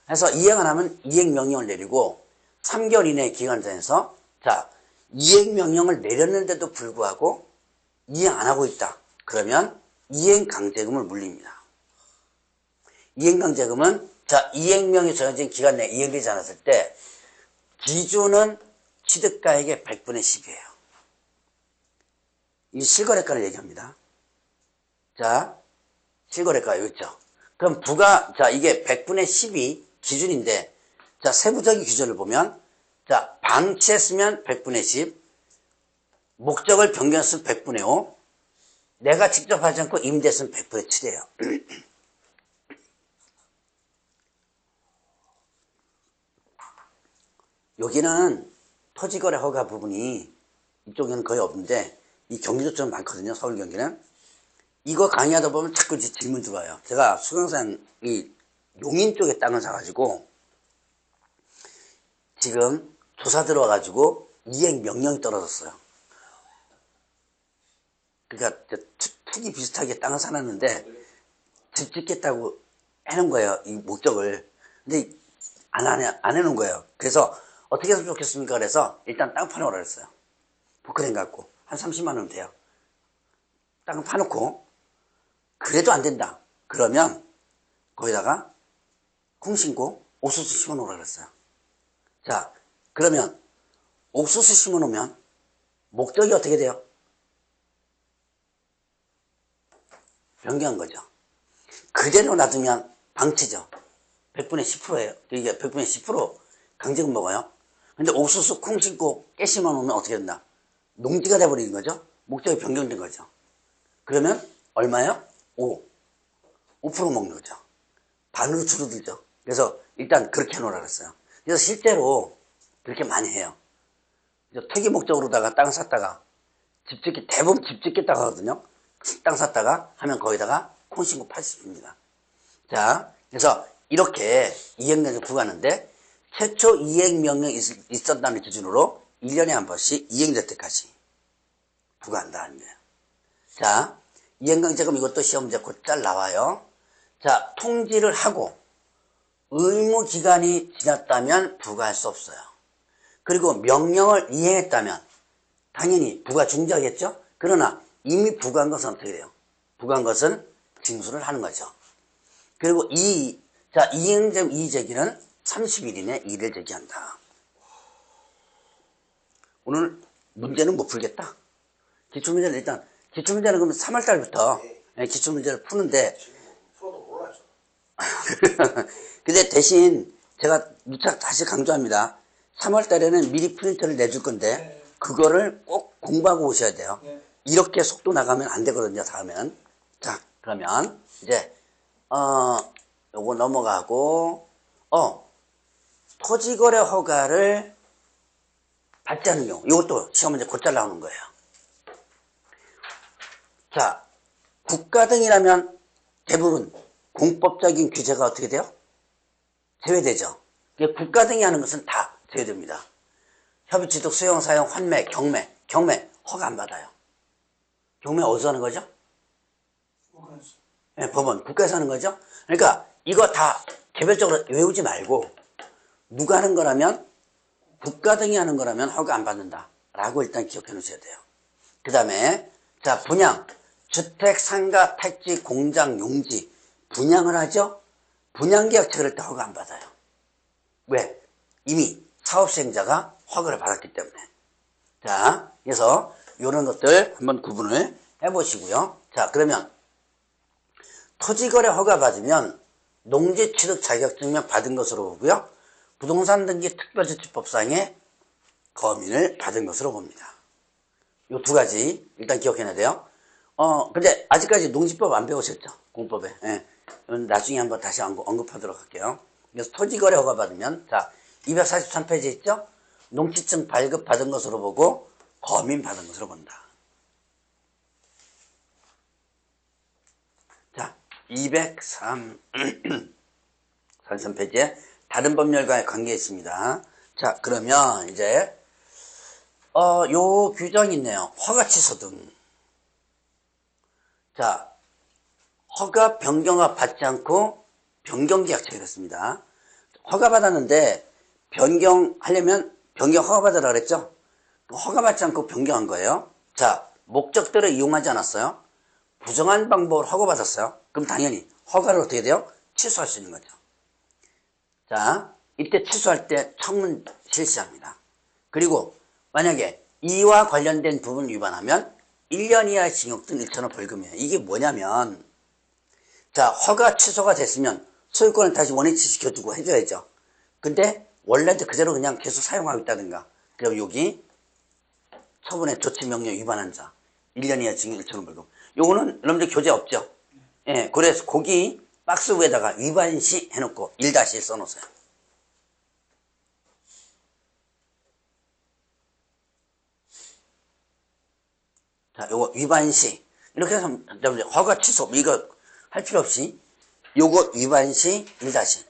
그래서 이행 안 하면 이행명령을 내리고 3개월 이내의 기간을 정해서 자, 이행명령을 내렸는데도 불구하고 이행 안 하고 있다. 그러면 이행강제금을 물립니다. 이행강제금은 자, 이행명이 정해진 기간 내에 이행되지 않았을 때 기준은 취득가액의 100분의 10이에요. 이 실거래가를 얘기합니다. 자, 실거래가 여기 있죠. 그럼 자, 이게 100분의 10이 기준인데, 자, 세부적인 기준을 보면, 자, 방치했으면 100분의 10, 목적을 변경했으면 100분의 5, 내가 직접 하지 않고 임대했으면 100분의 7이에요. 여기는 토지거래 허가 부분이 이쪽에는 거의 없는데, 이 경기도처럼 많거든요. 서울 경기는. 이거 강의하다 보면 자꾸 질문 들어와요. 제가 수강생이 용인 쪽에 땅을 사가지고 지금 조사 들어와가지고 이행 명령이 떨어졌어요. 그러니까 투기 비슷하게 땅을 사놨는데 집 짓겠다고 해놓은 거예요. 이 목적을. 근데 안 해놓은 거예요. 그래서 어떻게 했으면 좋겠습니까? 그래서 일단 땅 파놓으라 그랬어요. 포크레인 갖고. 한 30만 원 돼요. 땅을 파놓고 그래도 안 된다. 그러면 거기다가 콩 심고 옥수수 심어놓으라 그랬어요. 자, 그러면 옥수수 심어놓으면 목적이 어떻게 돼요? 변경한 거죠. 그대로 놔두면 방치죠. 100분의 10%예요. 이게 100분의 10% 강제금 먹어요. 근데 옥수수 콩 심고 깨 심어놓으면 어떻게 된다? 농지가 돼버리는 거죠. 목적이 변경된 거죠. 그러면 얼마요? 5% 먹는 거죠. 반으로 줄어들죠. 그래서 일단 그렇게 해놓으라 그랬어요. 그래서 실제로 그렇게 많이 해요. 투기 목적으로다가 땅을 샀다가 대부분 집 짓겠다고 하거든요. 땅 샀다가 하면 거기다가 콘신고 80입니다. 자, 그래서 이렇게 이행명령이 부과하는데 최초 이행명령이 있었다는 기준으로 1년에 한 번씩 이행될 때까지 부과한다는 거예요. 자, 이행강제금 이것도 시험 문제 곧잘 나와요. 자, 통지를 하고 의무기간이 지났다면 부과할 수 없어요. 그리고 명령을 이행했다면 당연히 부과 중지하겠죠? 그러나 이미 부과한 것은 어떻게 돼요? 부과한 것은 징수를 하는 거죠. 그리고 이행점 이의제기는 30일 이내 이의를 제기한다. 오늘 문제는 못 풀겠다. 기출문제는 일단, 기출문제는 그러면 3월달부터 기출문제를 푸는데, 풀어도 몰라요. 근데 대신 제가 무척 다시 강조합니다. 3월달에는 미리 프린트를 내줄 건데, 그거를 꼭 공부하고 오셔야 돼요. 이렇게 속도 나가면 안 되거든요, 다음에는. 자, 그러면 이제, 요거 넘어가고, 토지거래 허가를 받지 않는 경우, 이것도 시험 문제 곧잘 나오는 거예요. 자, 국가 등이라면 대부분 공법적인 규제가 어떻게 돼요? 제외되죠. 국가 등이 하는 것은 다 제외됩니다. 협의취득, 수용, 사용, 환매, 경매 허가 안 받아요. 경매 어디서 하는 거죠? 네, 법원, 국가에서 하는 거죠. 그러니까 이거 다 개별적으로 외우지 말고 누가 하는 거라면 국가 등이 하는 거라면 허가 안 받는다 라고 일단 기억해 놓으셔야 돼요. 그 다음에 자, 분양, 주택, 상가, 택지, 공장, 용지 분양을 하죠. 분양계약 체결할 때 허가 안 받아요. 왜? 이미 사업시행자가 허가를 받았기 때문에. 자, 그래서 이런 것들 한번 구분을 해보시고요. 자, 그러면 토지거래 허가 받으면 농지취득 자격증명 받은 것으로 보고요. 부동산 등기 특별조치법상의 거민을 받은 것으로 봅니다. 이 두 가지 일단 기억해놔야 돼요. 근데 아직까지 농지법 안 배우셨죠? 공법에. 예. 나중에 한번 다시 언급하도록 할게요. 그래서 토지거래 허가 받으면, 자, 243페이지 있죠? 농지증 발급 받은 것으로 보고 거민 받은 것으로 본다. 자, 243페이지에 다른 법률과의 관계 있습니다. 자, 그러면 이제 요 규정이 있네요. 허가 취소 등. 자, 허가 변경허가 받지 않고 변경계약 체결했습니다. 허가 받았는데 변경하려면 변경 허가 받으라 그랬죠? 허가 받지 않고 변경한 거예요. 자, 목적대로 이용하지 않았어요. 부정한 방법으로 허가받았어요. 그럼 당연히 허가를 어떻게 돼요? 취소할 수 있는 거죠. 자, 이때 취소할 때 청문 실시합니다. 그리고 만약에 이와 관련된 부분 위반하면 1년 이하의 징역 등 1천원 벌금이에요. 이게 뭐냐면, 자, 허가 취소가 됐으면 소유권을 다시 원위치 시켜주고 해줘야죠. 근데 원래도 그대로 그냥 계속 사용하고 있다든가, 그럼 여기 처분의 조치명령 위반한 자 1년 이하 징역 1천원 벌금. 요거는 여러분들 교재 없죠? 예, 그래서 거기 박스 위에다가 위반시 해놓고 1-1 써놓으세요. 자, 요거 위반시 이렇게 해서 여러분들 허가 취소 이거 할 필요 없이 요거 위반시 1-1.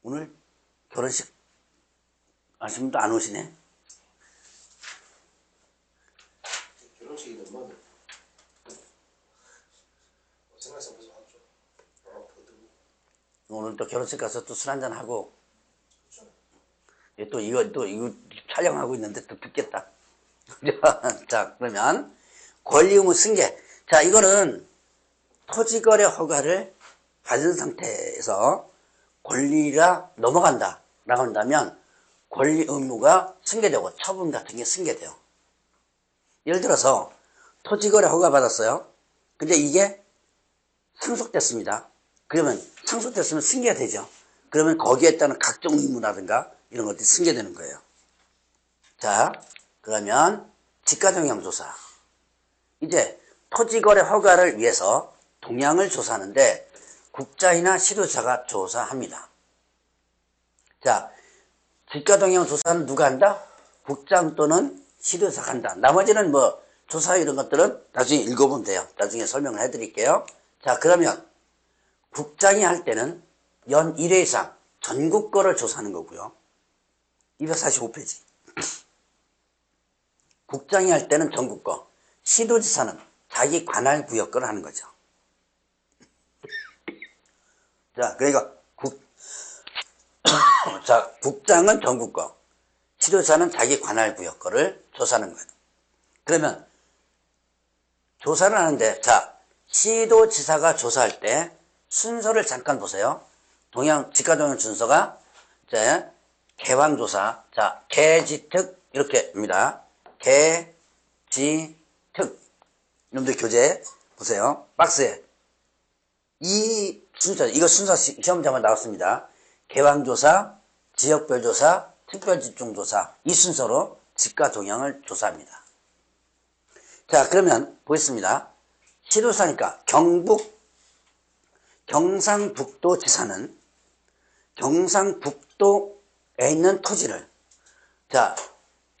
오늘 결혼식 아시는 분도 안 오시네. 결혼식이 너무 생각해서 벌써 왔죠. 오늘 또 결혼식 가서 또 술 한잔 하고 또 이거 촬영하고 있는데 또 듣겠다. 자, 그러면 권리 의무 승계. 자, 이거는 토지거래 허가를 받은 상태에서 권리가 넘어간다 라고 한다면 권리 의무가 승계되고 처분 같은 게 승계돼요. 예를 들어서 토지거래 허가 받았어요. 근데 이게 상속됐습니다. 그러면 상속됐으면 승계가 되죠. 그러면 거기에 따른 각종 의무라든가 이런 것들이 승계되는 거예요. 자, 그러면 지가정향조사. 이제 토지거래 허가를 위해서 동향을 조사하는데 국자이나 시도자가 조사합니다. 자, 직가동향 조사는 누가 한다? 국장 또는 시도사가 한다. 나머지는 뭐 조사 이런 것들은 나중에 읽어보면 돼요. 나중에 설명을 해드릴게요. 자, 그러면 국장이 할 때는 연 1회 이상 전국 거를 조사하는 거고요. 245페이지. 국장이 할 때는 전국 거, 시도지사는 자기 관할 구역 거를 하는 거죠. 자, 그러니까 자, 국장은 전국 거, 시도지사는 자기 관할 구역 거를 조사하는 거예요. 그러면 조사를 하는데, 자, 시도지사가 조사할 때 순서를 잠깐 보세요. 직가동향 순서가 이제 개방조사, 자, 개지특 이렇게입니다. 개지특. 여러분들 교재 보세요. 박스에 이 순서, 이거 순서 시험장만 나왔습니다. 개방조사, 지역별조사, 특별집중조사, 이 순서로 직가동향을 조사합니다. 자, 그러면 보겠습니다. 시도사니까 경상북도 지사는 경상북도에 있는 토지를, 자,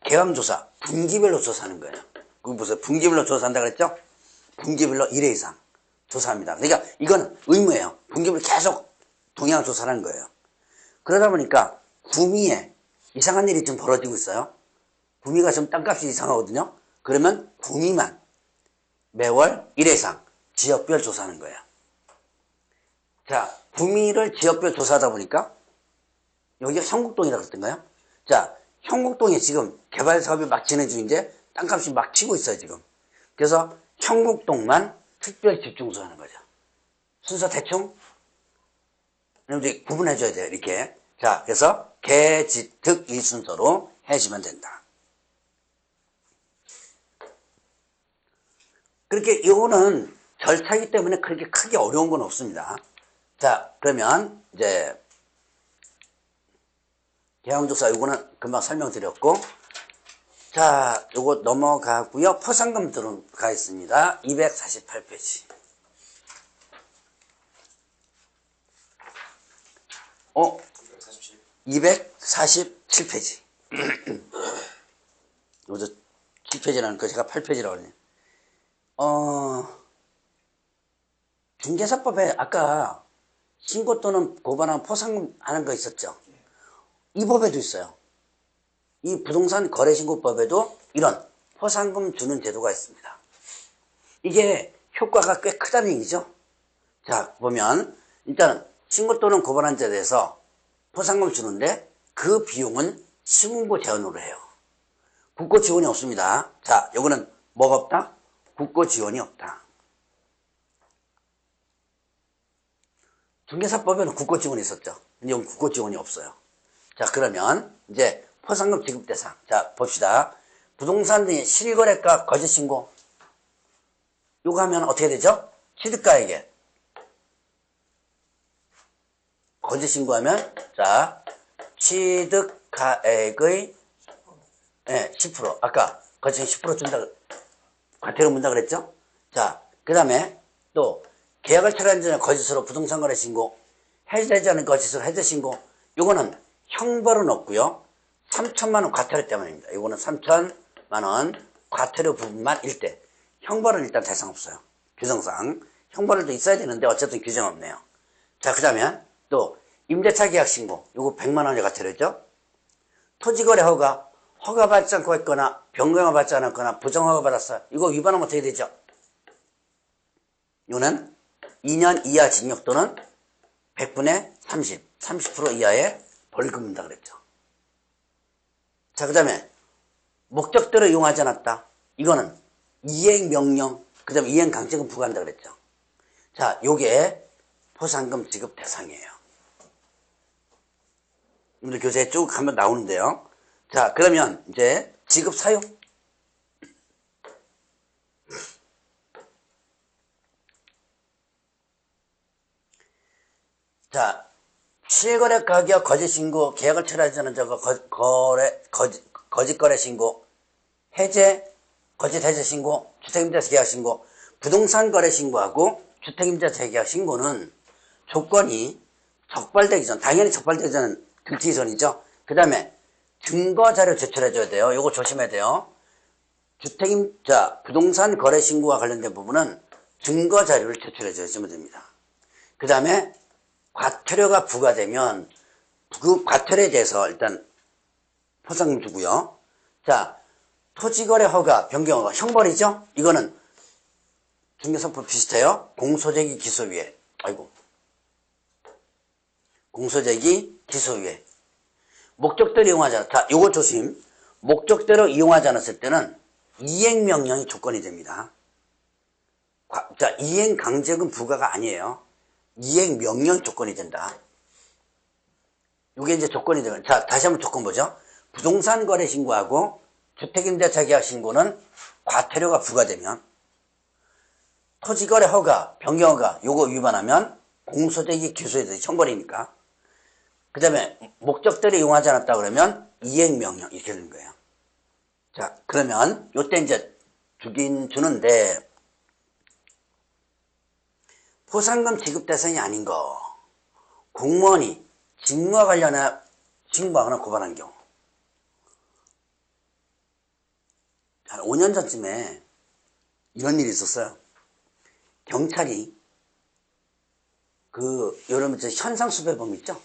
개방조사, 분기별로 조사하는 거예요. 그거 보세요. 분기별로 조사한다 그랬죠? 분기별로 1회 이상 조사합니다. 그러니까 이건 의무예요. 분기별로 계속 동향 조사를 하는 거예요. 그러다 보니까 구미에 이상한 일이 좀 벌어지고 있어요. 구미가 좀 땅값이 이상하거든요. 그러면 구미만 매월 1회 이상 지역별 조사하는 거예요. 자, 구미를 지역별 조사하다 보니까 여기가 형국동이라고 했던가요? 자, 형국동에 지금 개발 사업이 막 진행 중인데 땅값이 막 치고 있어요, 지금. 그래서 형국동만 특별 집중 조사하는 거죠. 순서 대충 여러분들이 구분해줘야 돼요, 이렇게. 자, 그래서 개지특 이 순서로 해주면 된다. 그렇게 이거는 절차이기 때문에 그렇게 크게 어려운 건 없습니다. 자, 그러면 이제 개방조사 요거는 금방 설명드렸고, 자, 요거 넘어가고요. 포상금 들어가겠습니다. 248페이지. 247페이지. 요저 7페이지라는 거 제가 8페이지라고 하네요. 중개사법에 아까 신고 또는 고발하면 포상금 하는 거 있었죠? 이 법에도 있어요. 이 부동산 거래신고법에도 이런 포상금 주는 제도가 있습니다. 이게 효과가 꽤 크다는 얘기죠. 자, 보면 일단은 신고 또는 고발한 자에 대해서 포상금 주는데 그 비용은 시군구 제한으로 해요. 국고 지원이 없습니다. 자, 요거는 뭐가 없다? 국고 지원이 없다. 중개사법에는 국고 지원이 있었죠. 근데 이건 국고 지원이 없어요. 자, 그러면 이제 포상금 지급 대상. 자, 봅시다. 부동산 등의 실거래가 거짓 신고. 요거 하면 어떻게 되죠? 취득가액에 거짓 신고하면, 자, 취득가액의 10%. 아까 거짓 10% 준다, 과태료 문다 그랬죠? 자, 그 다음에 또 계약을 체결한 전에 거짓으로 부동산 거래 신고, 해제되지 않은 거짓으로 해제 신고. 요거는 형벌은 없고요. 3천만 원 과태료 때문입니다. 요거는 3천만 원 과태료 부분만 일대. 형벌은 일단 대상 없어요. 규정상. 형벌도 있어야 되는데 어쨌든 규정 없네요. 자, 그 다음에 또 임대차 계약 신고. 요거 100만 원의 과태료죠. 토지거래 허가받지 않고 했거나 변경을 받지 않았거나 부정허가 받았어요. 이거 위반하면 어떻게 되죠? 이거는 2년 이하 징역 또는 100분의 30% 이하의 벌금입니다 그랬죠. 자, 그 다음에 목적대로 이용하지 않았다. 이거는 이행명령, 그 다음에 이행강제금 부과한다 그랬죠. 자, 요게 포상금 지급 대상이에요. 오늘 교재에 쭉 한번 나오는데요. 자, 그러면 이제 지급 사유. 자, 실거래 가격 거짓 신고, 계약을 체결하지 않은 저거 거짓 거래 신고, 거짓 해제 신고, 주택임대차 계약 신고, 부동산 거래 신고하고 주택임대차 계약 신고는 조건이 적발되기 전, 당연히 적발되기 전은 들키기 전이죠. 그 다음에 증거 자료 제출해줘야 돼요. 요거 조심해야 돼요. 부동산 거래 신고와 관련된 부분은 증거 자료를 제출해주시면 됩니다. 그 다음에 과태료가 부과되면 그 과태료에 대해서 일단 포상금 주고요. 자, 토지거래 허가, 변경 허가, 형벌이죠? 이거는 중개사법 비슷해요. 공소제기 기소유예. 공소제기 기소유예. 목적대로 이용하지 않았다. 자, 요거 조심. 목적대로 이용하지 않았을 때는 이행명령이 조건이 됩니다. 자, 이행강제금 부과가 아니에요. 이행명령 조건이 된다. 이게 이제 조건이 되면, 자, 다시 한번 조건 보죠. 부동산 거래 신고하고 주택임대차 계약 신고는 과태료가 부과되면, 토지거래 허가, 변경 허가, 요거 위반하면 공소제기 기소에 대해서 형벌이니까. 그 다음에 목적대로 이용하지 않았다 그러면 이행명령 이렇게 되는 거예요. 자, 그러면 요때 이제 주긴 주는데, 포상금 지급 대상이 아닌 거, 공무원이 직무와 관련해 신고하거나 고발한 경우. 한 5년 전쯤에 이런 일이 있었어요. 경찰이 여러분 현상수배범 있죠?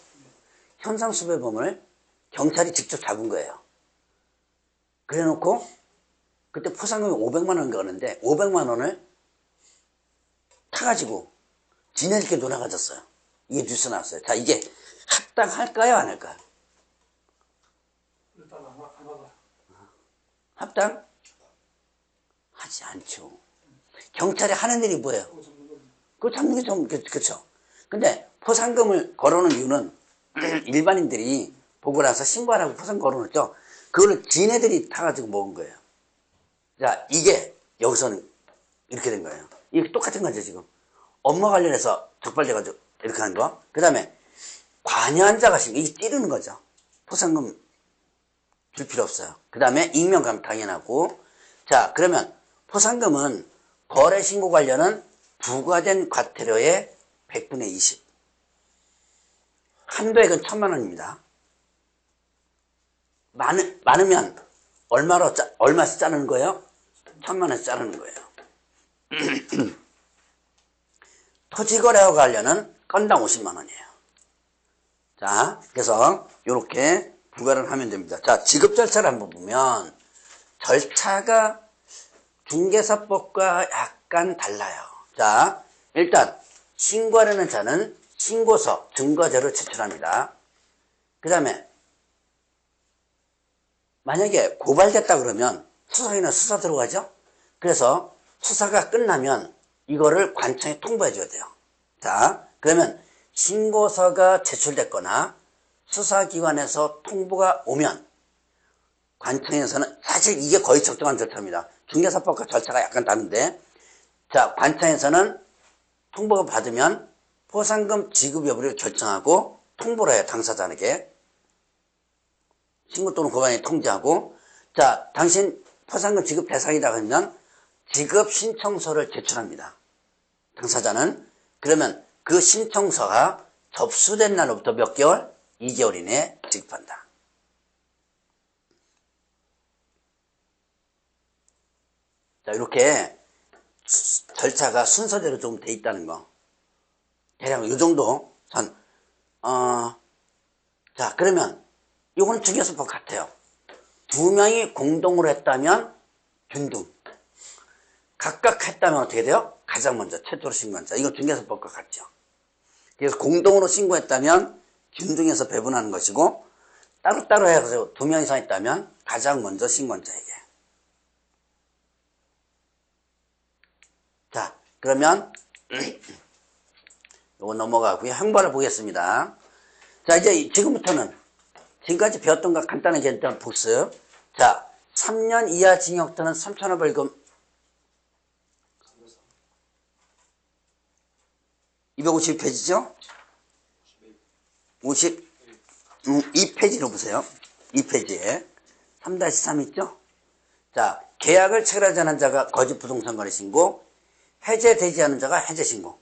현상수배범을 경찰이 직접 잡은 거예요. 그래 놓고 그때 포상금이 500만 원 거는데 500만 원을 타가지고 지네들끼리 놀아가졌어요. 이게 뉴스 나왔어요. 자, 이게 합당할까요, 안 할까요? 일단 안 하다. 합당? 하지 않죠. 경찰이 하는 일이 뭐예요? 그거 잡는 게 좀, 그쵸. 근데 포상금을 걸어놓은 이유는 일반인들이 보고 나서 신고하라고 포상금 걸어놓죠. 그걸 지네들이 타가지고 먹은 거예요. 자, 이게 여기서는 이렇게 된 거예요. 이게 똑같은 거죠, 지금. 업무 관련해서 적발돼가지고 이렇게 하는 거. 그 다음에 관여한 자가 이게 찌르는 거죠. 포상금 줄 필요 없어요. 그 다음에 익명감 당연하고. 자, 그러면 포상금은 거래신고 관련은 부과된 과태료의 100분의 20. 한도액은 1000만 원입니다. 많으면 얼마씩 자르는 거예요? 1000만 원씩 자르는 거예요. 토지거래와 관련은 건당 50만 원이에요. 자, 그래서 이렇게 부과를 하면 됩니다. 자, 지급 절차를 한번 보면 절차가 중개사법과 약간 달라요. 자, 일단 신고하려는 자는 신고서, 증거자료를 제출합니다. 그 다음에 만약에 고발됐다 그러면 수사에는 수사 들어가죠? 그래서 수사가 끝나면 이거를 관청에 통보해 줘야 돼요. 자, 그러면 신고서가 제출됐거나 수사기관에서 통보가 오면 관청에서는 사실 이게 거의 적정한 절차입니다. 중개사법과 절차가 약간 다른데, 자, 관청에서는 통보가 받으면 포상금 지급 여부를 결정하고 통보를 해요. 당사자에게. 신고 또는 고발인이 통지하고, 자, 당신 포상금 지급 대상이다 그러면 지급 신청서를 제출합니다. 당사자는. 그러면 그 신청서가 접수된 날로부터 몇 개월? 2개월 이내에 지급한다. 자, 이렇게 절차가 순서대로 좀 돼 있다는 거. 대략 이 정도 선. 자, 그러면 이거는 중개사법 같아요. 두 명이 공동으로 했다면 균등. 각각 했다면 어떻게 돼요? 가장 먼저 최초로 신고한 자. 이건 중개사법과 같죠. 그래서 공동으로 신고했다면 균등해서 배분하는 것이고, 따로따로 해서 두 명 이상 했다면 가장 먼저 신고한 자에게. 자, 그러면 요거 넘어가고요. 형벌을 보겠습니다. 자, 이제 지금부터는 지금까지 배웠던 거 간단하게 일단 복습. 자, 3년 이하 징역 또는 3,000원 벌금. 252페이지죠? 2페이지로 보세요. 2페이지에 3-3 있죠? 자, 계약을 체결하지 않은 자가 거짓 부동산 거래 신고, 해제되지 않은 자가 해제 신고.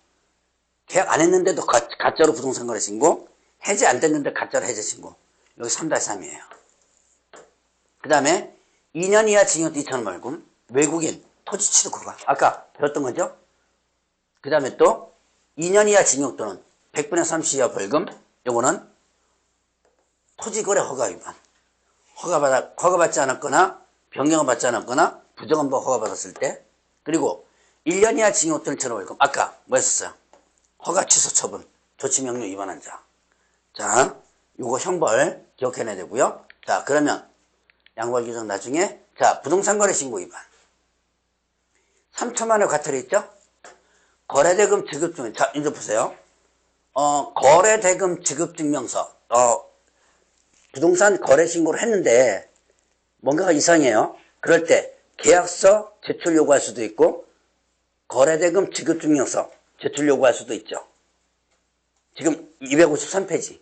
계약 안 했는데도 가짜로 부동산 거래 신고, 해제 안 됐는데 가짜로 해제 신고. 여기 3-3이에요. 그 다음에 2년 이하 징역도 2,000원 벌금, 외국인, 토지 취득 허가. 아까 배웠던 거죠? 그 다음에 또 2년 이하 징역 또는 100분의 30 이하 벌금, 요거는 토지거래 허가 위반. 허가받지 않았거나 변경을 받지 않았거나 부정헌법 허가받았을 때, 그리고 1년 이하 징역 또는 1,000원 벌금. 아까 뭐 했었어요? 허가 취소 처분, 조치명령 위반한 자. 자, 요거 형벌 기억해내야 되고요. 자, 그러면 양벌 규정 나중에, 자, 부동산 거래 신고 위반. 3천만 원 과태료 있죠? 거래대금 지급 증명. 자, 이제 보세요. 거래대금 지급 증명서. 부동산 거래 신고를 했는데 뭔가가 이상해요. 그럴 때 계약서 제출 요구할 수도 있고 거래대금 지급 증명서 제출 요구할 수도 있죠. 지금 253페이지.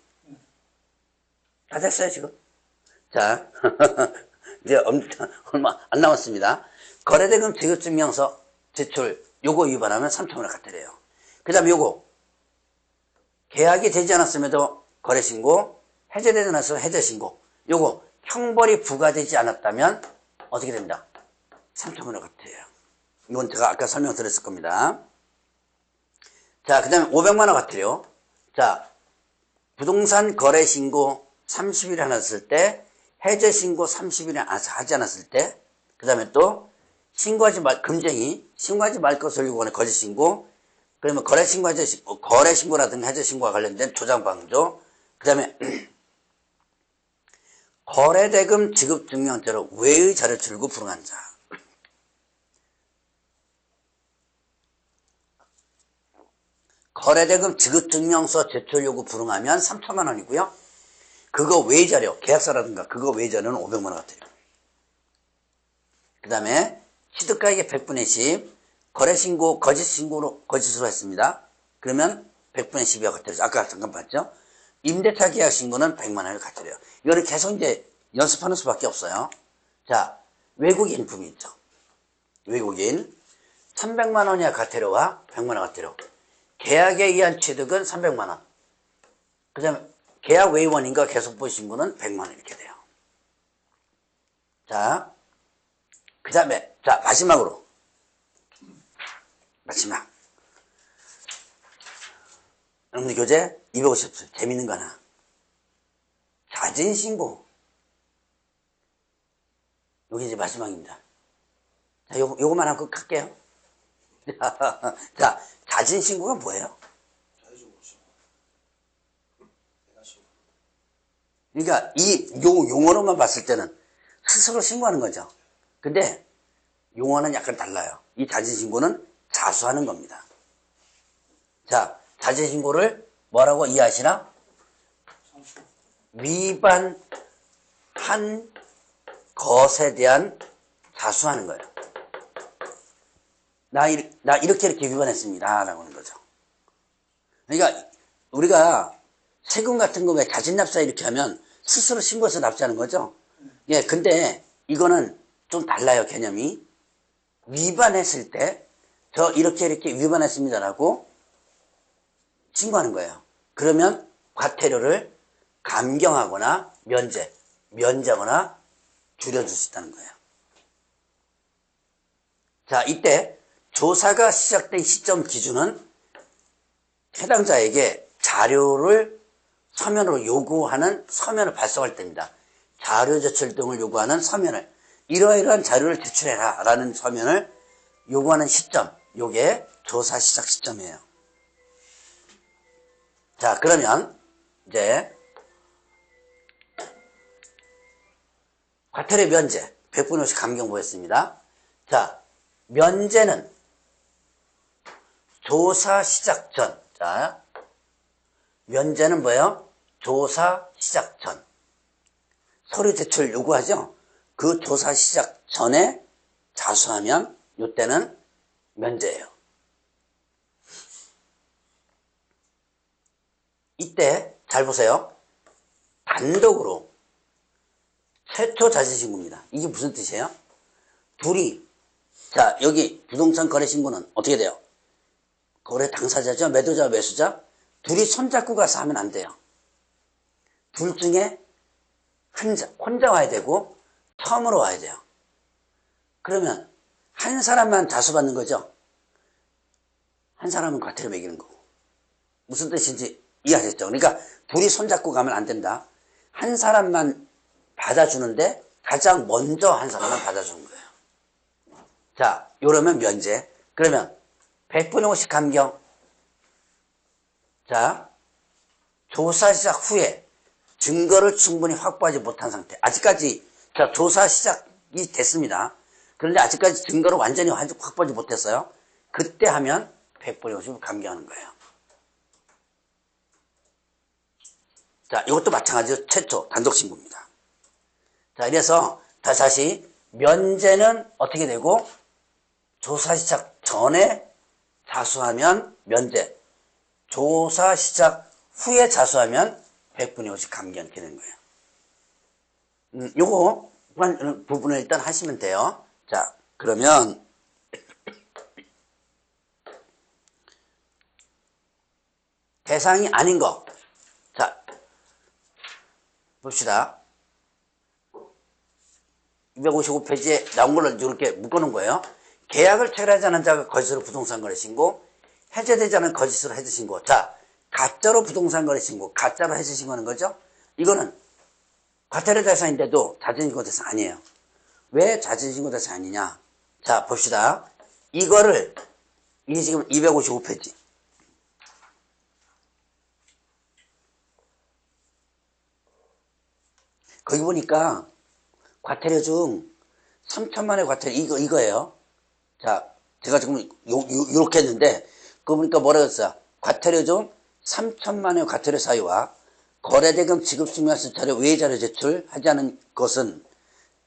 다 됐어요, 지금? 자, 이제 얼마 안 남았습니다. 거래대금 지급 증명서 제출 요거 위반하면 3,000원 과태료예요. 그 다음에 요거 계약이 되지 않았음에도 거래신고, 해제되지 않았으면 해제신고. 요거 형벌이 부과되지 않았다면 어떻게 됩니다? 3,000원 과태료예요. 이건 제가 아까 설명드렸을 겁니다. 자, 그 다음에 500만 원 과태료. 자, 부동산 거래신고 30일에 하셨을 때, 해제신고 30일에 하지 않았을 때, 그 다음에 또 금쟁이, 신고하지 말 것을 요구하는 거짓신고, 그러면 거래신고라든가 해제신고와 관련된 조장방조, 그 다음에 거래대금 지급증명죄로 외의 자료 출구 불응한 자. 거래대금 지급증명서 제출 요구 불응하면 3,000만 원이고요. 그거 외의 자료, 계약서라든가 그거 외의 자료는 500만 원 같아요. 그 다음에 취득가액의 100분의 10, 거래신고, 거짓으로 했습니다. 그러면 100분의 10이야 과태료죠. 아까 잠깐 봤죠? 임대차 계약 신고는 100만 원을 과태료예요. 이거는 계속 이제 연습하는 수밖에 없어요. 자, 외국인 품이 있죠. 외국인 300만 원 이하 과태료와 100만 원 과태료. 계약에 의한 취득은 300만 원. 그 다음에 계약 외의 원인과 계속부 신고는 100만 원 이렇게 돼요. 자, 그 다음에 자 마지막 여러분들 교재 250수 재밌는 거 하나. 자진신고. 여기 이제 마지막입니다. 자, 요거만 하고 갈게요. 자, 자진신고가 뭐예요? 그러니까 요 용어로만 봤을 때는 스스로 신고하는 거죠. 근데 용어는 약간 달라요. 이 자진신고는 자수하는 겁니다. 자, 자진신고를 뭐라고 이해하시나? 위반한 것에 대한 자수하는 거예요. 나 이렇게 위반했습니다. 라고 하는 거죠. 그러니까 우리가 세금 같은 거 왜 자진납세 이렇게 하면 스스로 신고해서 납세하는 거죠. 예, 근데 이거는 좀 달라요, 개념이. 위반했을 때, 저 이렇게 위반했습니다라고 신고하는 거예요. 그러면 과태료를 감경하거나 면제하거나 줄여줄 수 있다는 거예요. 자, 이때 조사가 시작된 시점 기준은 해당자에게 자료를 서면으로 요구하는 서면을 발송할 때입니다. 자료 제출 등을 요구하는 서면을, 이러이러한 자료를 제출해라 라는 서면을 요구하는 시점, 요게 조사 시작 시점이에요. 자, 그러면 이제 과태료 면제 100분의 50 감경 보였습니다. 자, 면제는 조사 시작 전. 자, 면제는 뭐예요? 조사 시작 전. 서류 제출 요구하죠? 그 조사 시작 전에 자수하면 이때는 면제예요. 이때 잘 보세요. 단독으로 최초 자진신고입니다. 이게 무슨 뜻이에요? 둘이, 자, 여기 부동산 거래신고는 어떻게 돼요? 거래 당사자죠? 매도자, 매수자? 둘이 손잡고 가서 하면 안 돼요. 둘 중에 혼자 와야 되고, 처음으로 와야 돼요. 그러면 한 사람만 자수받는 거죠. 한 사람은 과태료 매기는 거고. 무슨 뜻인지 이해하셨죠? 그러니까 둘이 손잡고 가면 안 된다. 한 사람만 받아주는데 가장 먼저 한 사람만 받아주는 거예요. 자, 요러면 면제. 그러면 100분의 50 감경. 자, 조사 시작 후에 증거를 충분히 확보하지 못한 상태. 아직까지 자, 조사 시작이 됐습니다. 그런데 아직까지 증거를 완전히 확보하지 못했어요. 그때 하면 100분의 50을 감경하는 거예요. 자, 이것도 마찬가지로 최초 단독 신고입니다. 자, 이래서 다시 면제는 어떻게 되고 조사 시작 전에 자수하면 면제, 조사 시작 후에 자수하면 100분의 50 감경 이렇게 되는 거예요. 요거 부분을 일단 하시면 돼요. 자, 그러면 대상이 아닌 거. 자, 봅시다. 255페이지에 나온 걸로 이렇게 묶어놓은 거예요. 계약을 체결하지 않은 자가 거짓으로 부동산 거래 신고, 해제되지 않은 거짓으로 해제 신고. 자, 가짜로 부동산 거래 신고, 가짜로 해제 신고하는 거죠. 이거는 과태료 대상인데도 자진신고 대상 아니에요. 왜 자진신고 대상 아니냐? 자, 봅시다. 이게 지금 255페이지. 거기 보니까 과태료 중 3천만 원의 과태료 이거예요. 자, 제가 지금 요렇게 했는데 그거 보니까 뭐라고 했어요? 과태료 중 3천만 원의 과태료 사유와 거래대금 지급 증명서 자료 외의 자료 제출하지 않은 것은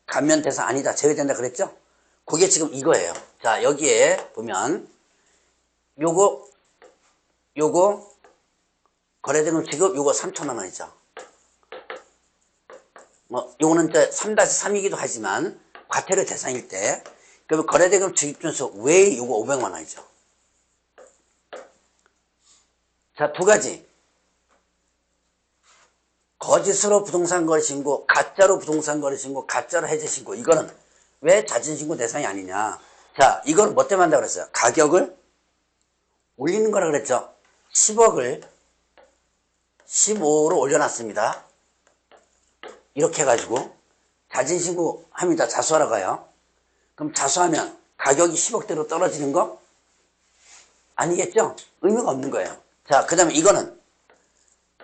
감면 대상 아니다. 제외된다 그랬죠? 그게 지금 이거예요. 자, 여기에 보면 요거 거래대금 지급 요거 3천만 원이죠. 요거는 이제 3-3이기도 하지만 과태료 대상일 때 그러면 거래대금 지급증서 외에 요거 500만 원이죠. 자, 두 가지. 거짓으로 부동산 거래 신고, 가짜로 부동산 거래 신고, 가짜로 해제 신고. 이거는 왜 자진신고 대상이 아니냐. 자, 이거는 뭐 때문에 한다고 그랬어요? 가격을 올리는 거라 그랬죠. 10억을 15로 올려놨습니다. 이렇게 해가지고 자진신고 합니다. 자수하러 가요. 그럼 자수하면 가격이 10억대로 떨어지는 거? 아니겠죠? 의미가 없는 거예요. 자, 그 다음에 이거는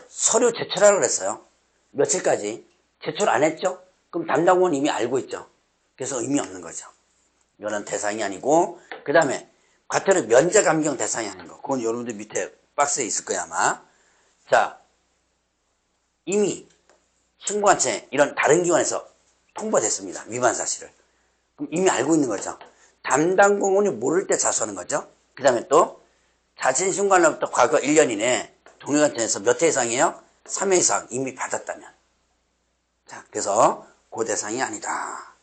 서류 제출하라고 그랬어요. 며칠까지 제출 안 했죠? 그럼 담당원 이미 알고 있죠. 그래서 의미 없는 거죠. 이거는 대상이 아니고, 그 다음에 과태료 면제 감경 대상이 아닌 거. 그건 여러분들 밑에 박스에 있을 거야 아마. 자, 이미 신고한채 이런 다른 기관에서 통보됐습니다. 위반 사실을. 그럼 이미 알고 있는 거죠. 담당 공무원이 모를 때 자수하는 거죠. 그 다음에 또 자진신고하려부터 과거 1년 이내에 동일관청에서 몇 회 이상이에요? 3회 이상 이미 받았다면. 자, 그래서 그 대상이 아니다.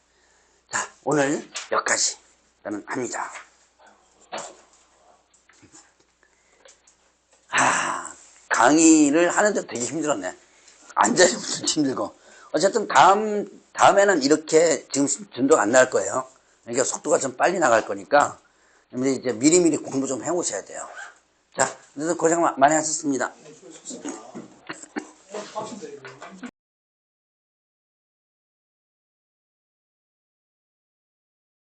자, 오늘 여기까지 저는 합니다. 강의를 하는데 되게 힘들었네. 앉아있으면 힘들고. 어쨌든 다음에는 이렇게 지금 진도가 안 나갈 거예요. 그러니까 속도가 좀 빨리 나갈 거니까 이제 미리미리 공부 좀 해오셔야 돼요. 자, 그래서 고생 많이 하셨습니다. 네, 수고하셨습니다. 박수인데, 이거.